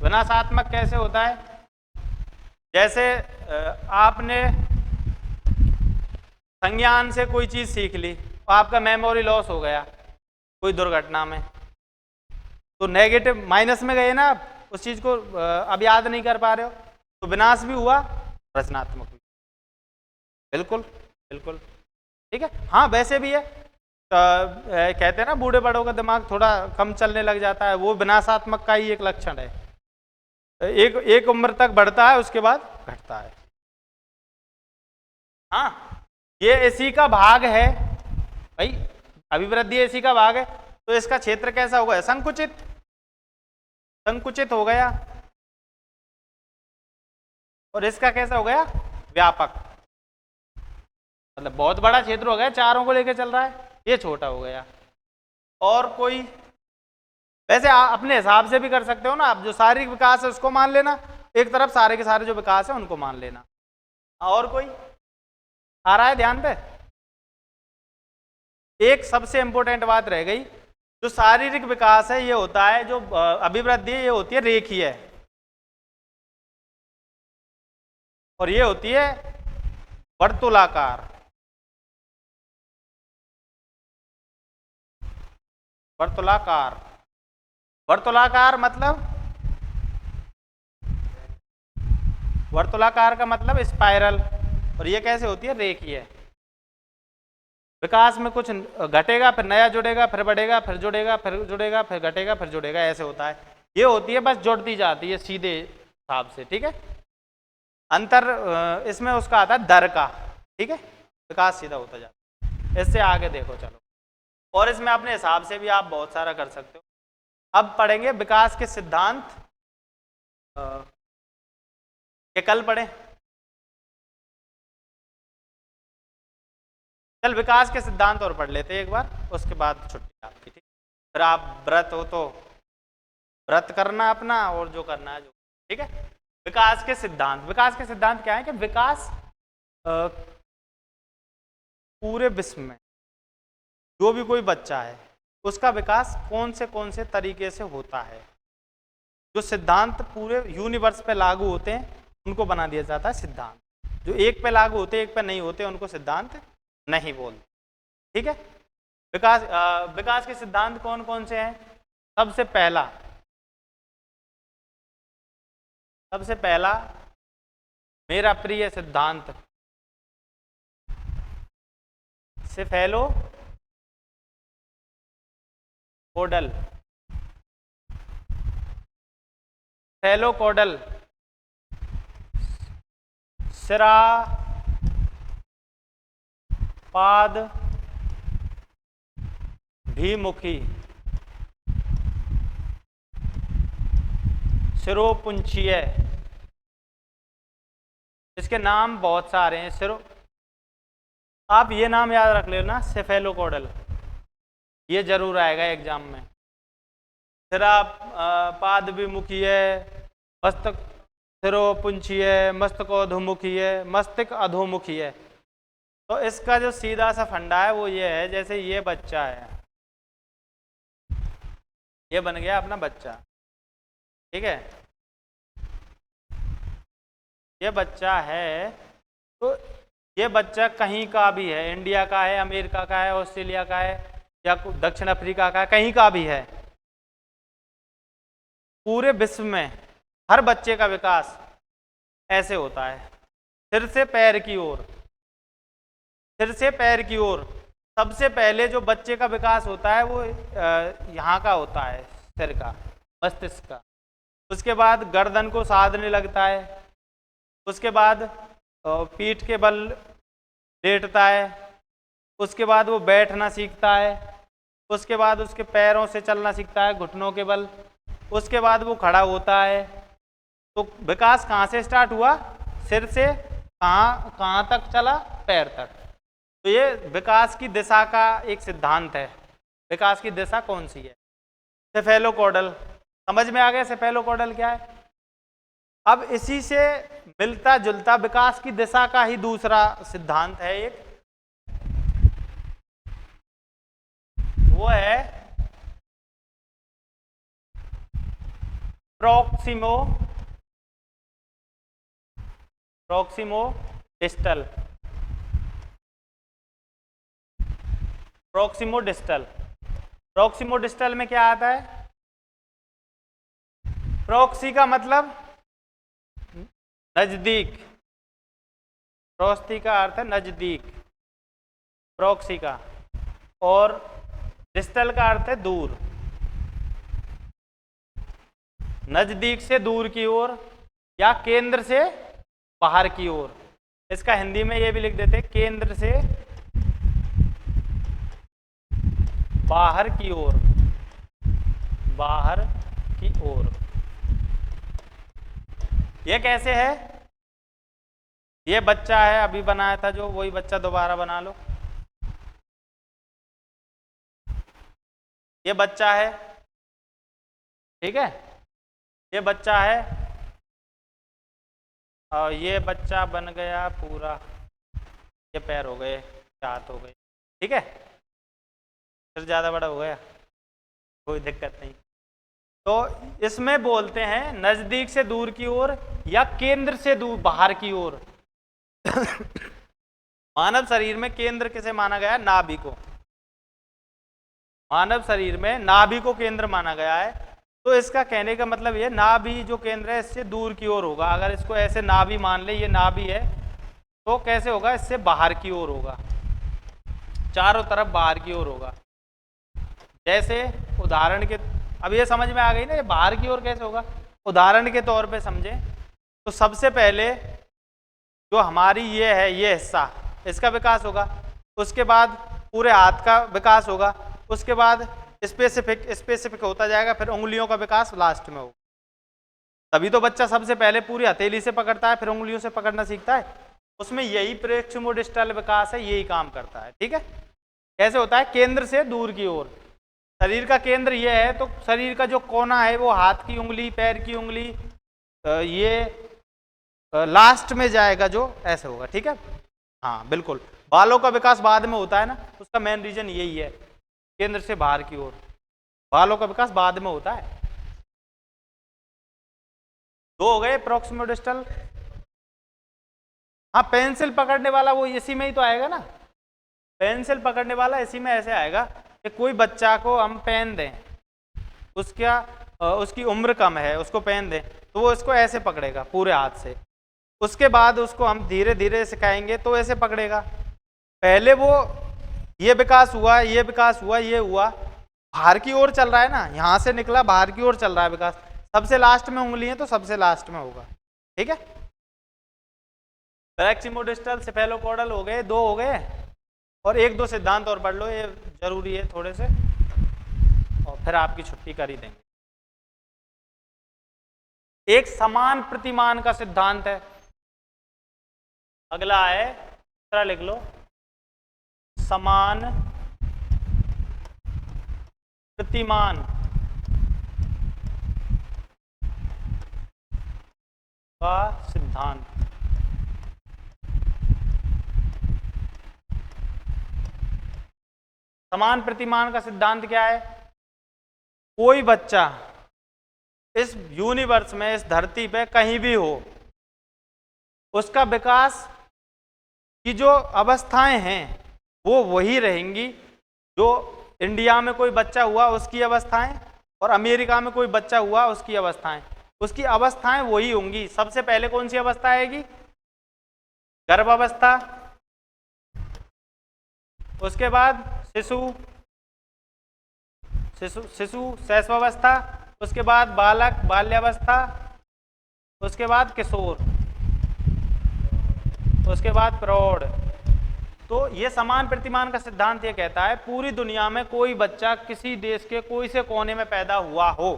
विनाशात्मक कैसे होता है? जैसे आपने संज्ञान से कोई चीज सीख ली और आपका मेमोरी लॉस हो गया कोई दुर्घटना में, तो नेगेटिव माइनस में गए ना आप, उस चीज को अब याद नहीं कर पा रहे हो, तो विनाश भी हुआ, रचनात्मक भी। बिल्कुल बिल्कुल ठीक है। हाँ वैसे भी है, तो कहते हैं ना बूढ़े बड़ों का दिमाग थोड़ा कम चलने लग जाता है, वो विनाशात्मक का ही एक लक्षण है। एक उम्र तक बढ़ता है, उसके बाद घटता है। हाँ ये इसी का भाग है भाई, अभिवृद्धि इसी का भाग है। तो इसका क्षेत्र कैसा होगा? संकुचित, संकुचित हो गया। और इसका कैसा हो गया? व्यापक, मतलब बहुत बड़ा क्षेत्र हो गया, चारों को लेकर चल रहा है, ये छोटा हो गया। और कोई वैसे अपने हिसाब से भी कर सकते हो ना आप, जो शारीरिक विकास है उसको मान लेना एक तरफ, सारे के सारे जो विकास है उनको मान लेना। और कोई आ रहा है ध्यान पे? एक सबसे इंपॉर्टेंट बात रह गई, जो शारीरिक विकास है ये होता है, जो अभिवृद्धि है ये होती है रेखीय, और ये होती है वर्तुलाकार। वर्तुलाकार, वर्तुलाकार मतलब, वर्तुलाकार का मतलब स्पाइरल, और ये कैसे होती है? रेखीय। विकास में कुछ घटेगा, फिर नया जुड़ेगा, फिर बढ़ेगा, फिर जुड़ेगा, फिर जुड़ेगा, फिर घटेगा, फिर जुड़ेगा, ऐसे होता है। ये होती है बस जुड़ती जाती है सीधे हिसाब से, ठीक है। अंतर इसमें उसका आता है दर का, ठीक है, विकास सीधा होता जाता है। इससे आगे देखो चलो, और इसमें अपने हिसाब से भी आप बहुत सारा कर सकते हो। अब पढ़ेंगे विकास के सिद्धांत, ये कल पढ़े। चल विकास के सिद्धांत और पढ़ लेते हैं एक बार, उसके बाद छुट्टी आपकी, ठीक। फिर आप व्रत हो तो व्रत करना अपना, और जो करना है जो, ठीक है। विकास के सिद्धांत, विकास के सिद्धांत क्या है कि विकास पूरे विश्व में जो भी कोई बच्चा है उसका विकास कौन से तरीके से होता है, जो सिद्धांत पूरे यूनिवर्स पे लागू होते हैं उनको बना दिया जाता है सिद्धांत। जो एक पे लागू होते एक पे नहीं होते उनको सिद्धांत नहीं बोलते, ठीक है। विकास के सिद्धांत कौन कौन से हैं? सबसे पहला मेरा प्रिय सिद्धांत सेफेलो कोडल, सेफेलोकोडल सिरा पाद भीमुखी सिरोपुंछीय, इसके नाम बहुत सारे हैं। सिरो, आप ये नाम याद रख लेना, सेफेलोकोडल, ये जरूर आएगा एग्जाम में। सिरा पाद विमुखीय, मस्तक सिरोपुंछीय, मस्तकोधोमुखीय, मस्तिष्क अधोमुखीय। तो इसका जो सीधा सा फंडा है वो ये है, जैसे ये बच्चा है, ये बन गया अपना बच्चा, ठीक है। ये बच्चा है, तो ये बच्चा कहीं का भी है, इंडिया का है, अमेरिका का है, ऑस्ट्रेलिया का है, या दक्षिण अफ्रीका का है, कहीं का भी है, पूरे विश्व में हर बच्चे का विकास ऐसे होता है, सिर से पैर की ओर, सिर से पैर की ओर। सबसे पहले जो बच्चे का विकास होता है वो यहाँ का होता है, सिर का, मस्तिष्क का। उसके बाद गर्दन को साधने लगता है, उसके बाद पीठ के बल लेटता है, उसके बाद वो बैठना सीखता है, उसके बाद उसके पैरों से चलना सीखता है घुटनों के बल, उसके बाद वो खड़ा होता है। तो विकास कहाँ से स्टार्ट हुआ? सिर से कहाँ कहाँ तक चला? पैर तक। तो ये विकास की दिशा का एक सिद्धांत है। विकास की दिशा कौन सी है? सेफेलोकॉर्डल। समझ में आ गया सेफेलोकॉर्डल क्या है? अब इसी से मिलता जुलता विकास की दिशा का ही दूसरा सिद्धांत है एक, वो है प्रॉक्सिमो डिस्टल। प्रॉक्सिमो डिस्टल में क्या आता है? प्रॉक्सी का मतलब नजदीक, प्रॉक्सी का अर्थ है नजदीक, प्रॉक्सी का, और डिस्टल का अर्थ है दूर, नजदीक से दूर की ओर या केंद्र से बाहर की ओर। इसका हिंदी में ये भी लिख देते हैं, केंद्र से बाहर की ओर, बाहर की ओर। ये कैसे है? ये बच्चा है, अभी बनाया था जो, वही बच्चा दोबारा बना लो। ये बच्चा है, ठीक है, ये बच्चा है और ये बच्चा बन गया पूरा, ये पैर हो गए, हाथ हो गए, ठीक है, फिर ज़्यादा बड़ा हो गया, कोई दिक्कत नहीं। तो इसमें बोलते हैं नजदीक से दूर की ओर या केंद्र से दूर बाहर की ओर। मानव शरीर में केंद्र किसे माना गया? नाभि को। मानव शरीर में नाभि को केंद्र माना गया है। तो इसका कहने का मतलब ये, नाभि जो केंद्र है इससे दूर की ओर होगा। अगर इसको ऐसे नाभि मान ले, ये नाभि है, तो कैसे होगा? इससे बाहर की ओर होगा, चारों तरफ बाहर की ओर होगा। जैसे उदाहरण के, अब ये समझ में आ गई ना ये बाहर की ओर कैसे होगा? उदाहरण के तौर पे समझें तो सबसे पहले जो हमारी ये है, ये हिस्सा, इसका विकास होगा, उसके बाद पूरे हाथ का विकास होगा, उसके बाद स्पेसिफिक होता जाएगा, फिर उंगलियों का विकास लास्ट में होगा। तभी तो बच्चा सबसे पहले पूरी हथेली से पकड़ता है, फिर उंगलियों से पकड़ना सीखता है। उसमें यही प्रॉक्सिमोडिस्टल विकास है, यही काम करता है, ठीक है। कैसे होता है? केंद्र से दूर की ओर। शरीर का केंद्र ये है, तो शरीर का जो कोना है वो हाथ की उंगली, पैर की उंगली, ये लास्ट में जाएगा, जो ऐसे होगा, ठीक है। हाँ बिल्कुल, बालों का विकास बाद में होता है ना, उसका मेन रीजन यही है, केंद्र से बाहर की ओर। बालों का विकास बाद में होता है। दो हो गए प्रॉक्सिमोडिस्टल। हाँ, पेंसिल पकड़ने वाला वो इसी में ही तो आएगा ना। पेंसिल पकड़ने वाला इसी में ऐसे आएगा कि कोई बच्चा को हम पेन दें, उसकी उम्र कम है, उसको पेन दें, तो वो इसको ऐसे पकड़ेगा पूरे हाथ से। उसके बाद उसको हम धीरे धीरे सिखाएंगे तो ऐसे पकड़ेगा। पहले वो ये विकास हुआ, ये विकास हुआ, ये हुआ, बाहर की ओर चल रहा है ना, यहाँ से निकला बाहर की ओर चल रहा है विकास। सबसे लास्ट में उंगली है तो सबसे लास्ट में होगा, ठीक है। प्रॉक्सिमोडिस्टल, सेफेलोकॉर्डल हो गए, दो हो गए, और एक दो सिद्धांत और पढ़ लो, ये जरूरी है थोड़े से, और फिर आपकी छुट्टी कर ही देंगे। एक समान प्रतिमान का सिद्धांत है। अगला है, दूसरा लिख लो, समान प्रतिमान का सिद्धांत। समान प्रतिमान का सिद्धांत क्या है? कोई बच्चा इस यूनिवर्स में, इस धरती पे कहीं भी हो, उसका विकास की जो अवस्थाएं हैं वो वही रहेंगी। जो इंडिया में कोई बच्चा हुआ उसकी अवस्थाएं, और अमेरिका में कोई बच्चा हुआ उसकी अवस्थाएं, उसकी अवस्थाएं वही होंगी। सबसे पहले कौन सी अवस्था आएगी? गर्भावस्था, उसके बाद शिशु शैशवावस्था, उसके बाद बालक बाल्यावस्था, उसके बाद किशोर। उसके बाद प्रौढ़। तो ये समान प्रतिमान का सिद्धांत ये कहता है पूरी दुनिया में कोई बच्चा किसी देश के कोई से कोने में पैदा हुआ हो,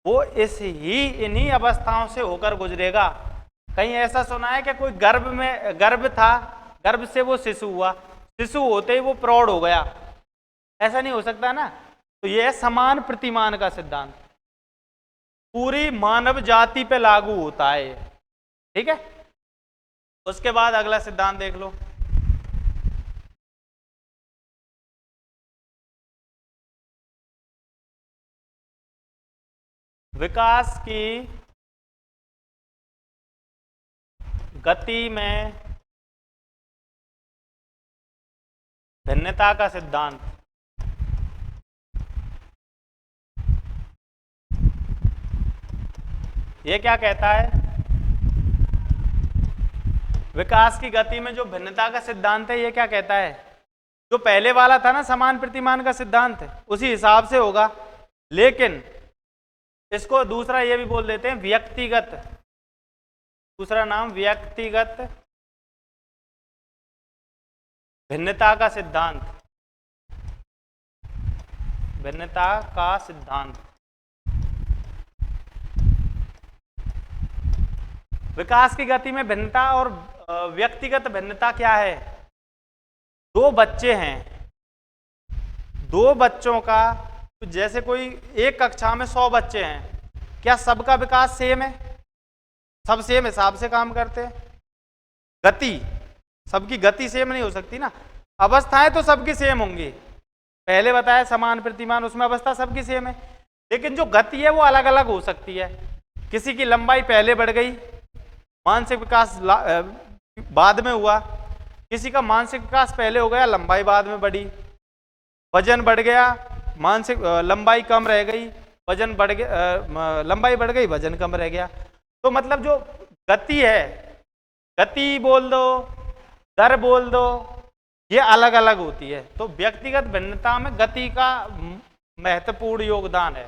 वो इन्हीं अवस्थाओं से होकर गुजरेगा। कहीं ऐसा सुना है कि कोई गर्भ था, गर्भ से वो शिशु हुआ, शिशु होते ही वो प्रौढ़ हो गया? ऐसा नहीं हो सकता ना। तो यह है समान प्रतिमान का सिद्धांत, पूरी मानव जाति पे लागू होता है। ठीक है, उसके बाद अगला सिद्धांत देख लो। विकास की गति में भिन्नता का सिद्धांत। यह क्या कहता है? विकास की गति में जो भिन्नता का सिद्धांत है, यह क्या कहता है? जो पहले वाला था ना समान प्रतिमान का सिद्धांत, उसी हिसाब से होगा, लेकिन इसको दूसरा ये भी बोल देते हैं व्यक्तिगत, दूसरा नाम व्यक्तिगत भिन्नता का सिद्धांत। भिन्नता का सिद्धांत। विकास की गति में भिन्नता और व्यक्तिगत भिन्नता क्या है? दो बच्चे हैं, दो बच्चों का, जैसे कोई एक कक्षा में 100 बच्चे हैं, क्या सबका विकास सेम है? सब सेम हिसाब से काम करते हैं? गति, सबकी गति सेम नहीं हो सकती ना। अवस्थाएं तो सबकी सेम होंगी, पहले बताया समान प्रतिमान, उसमें अवस्था सबकी सेम है, लेकिन जो गति है वो अलग अलग हो सकती है। किसी की लंबाई पहले बढ़ गई, मानसिक विकास बाद में हुआ, किसी का मानसिक विकास पहले हो गया, लंबाई बाद में बढ़ी, वजन बढ़ गया, मानसिक लंबाई कम रह गई, वजन बढ़ गया, लंबाई बढ़ गई, वजन कम रह गया। तो मतलब जो गति है, गति बोल दो, दर बोल दो, ये अलग अलग होती है। तो व्यक्तिगत भिन्नता में गति का महत्वपूर्ण योगदान है,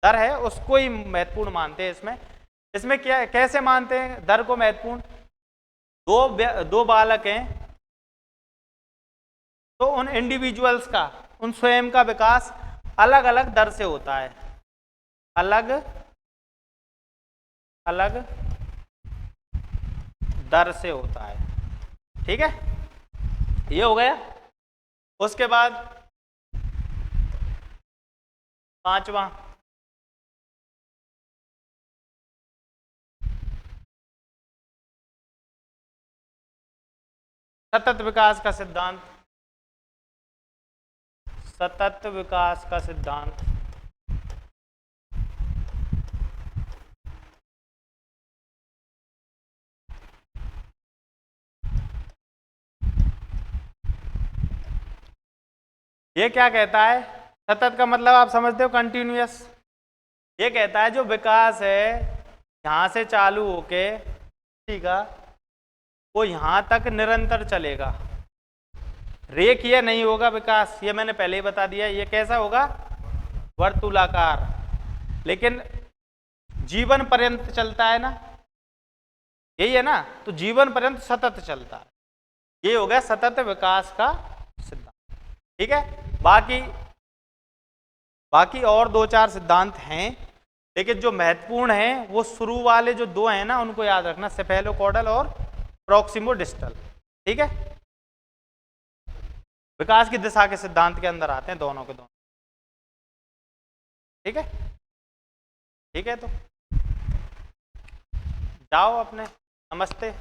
दर है उसको ही महत्वपूर्ण मानते हैं। इसमें क्या, कैसे मानते हैं दर को महत्वपूर्ण? दो बालक हैं, तो उन इंडिविजुअल्स का, उन स्वयं का विकास अलग अलग दर से होता है, अलग अलग दर से होता है। ठीक है, ये हो गया। उसके बाद पांचवा, सतत विकास का सिद्धांत। सतत विकास का सिद्धांत। ये क्या कहता है? सतत का मतलब आप समझते हो कंटिन्यूअस। ये कहता है जो विकास है यहां से चालू होके, ठीक है, वो यहां तक निरंतर चलेगा, रेखीय नहीं होगा विकास। ये मैंने पहले ही बता दिया। ये कैसा होगा? वर्तुलाकार, लेकिन जीवन पर्यंत चलता है ना, यही है ना। तो जीवन पर्यंत सतत चलता है, ये हो गया सतत विकास का सिद्धांत। ठीक है, बाकी और 2-4 सिद्धांत हैं, लेकिन जो महत्वपूर्ण है वो शुरू वाले जो दो हैं ना, उनको याद रखना, सेफेलोकॉडल और प्रॉक्सिमो डिस्टल। ठीक है, विकास की दिशा के सिद्धांत के अंदर आते हैं दोनों के दोनों। ठीक है, ठीक है, तो जाओ अपने, नमस्ते।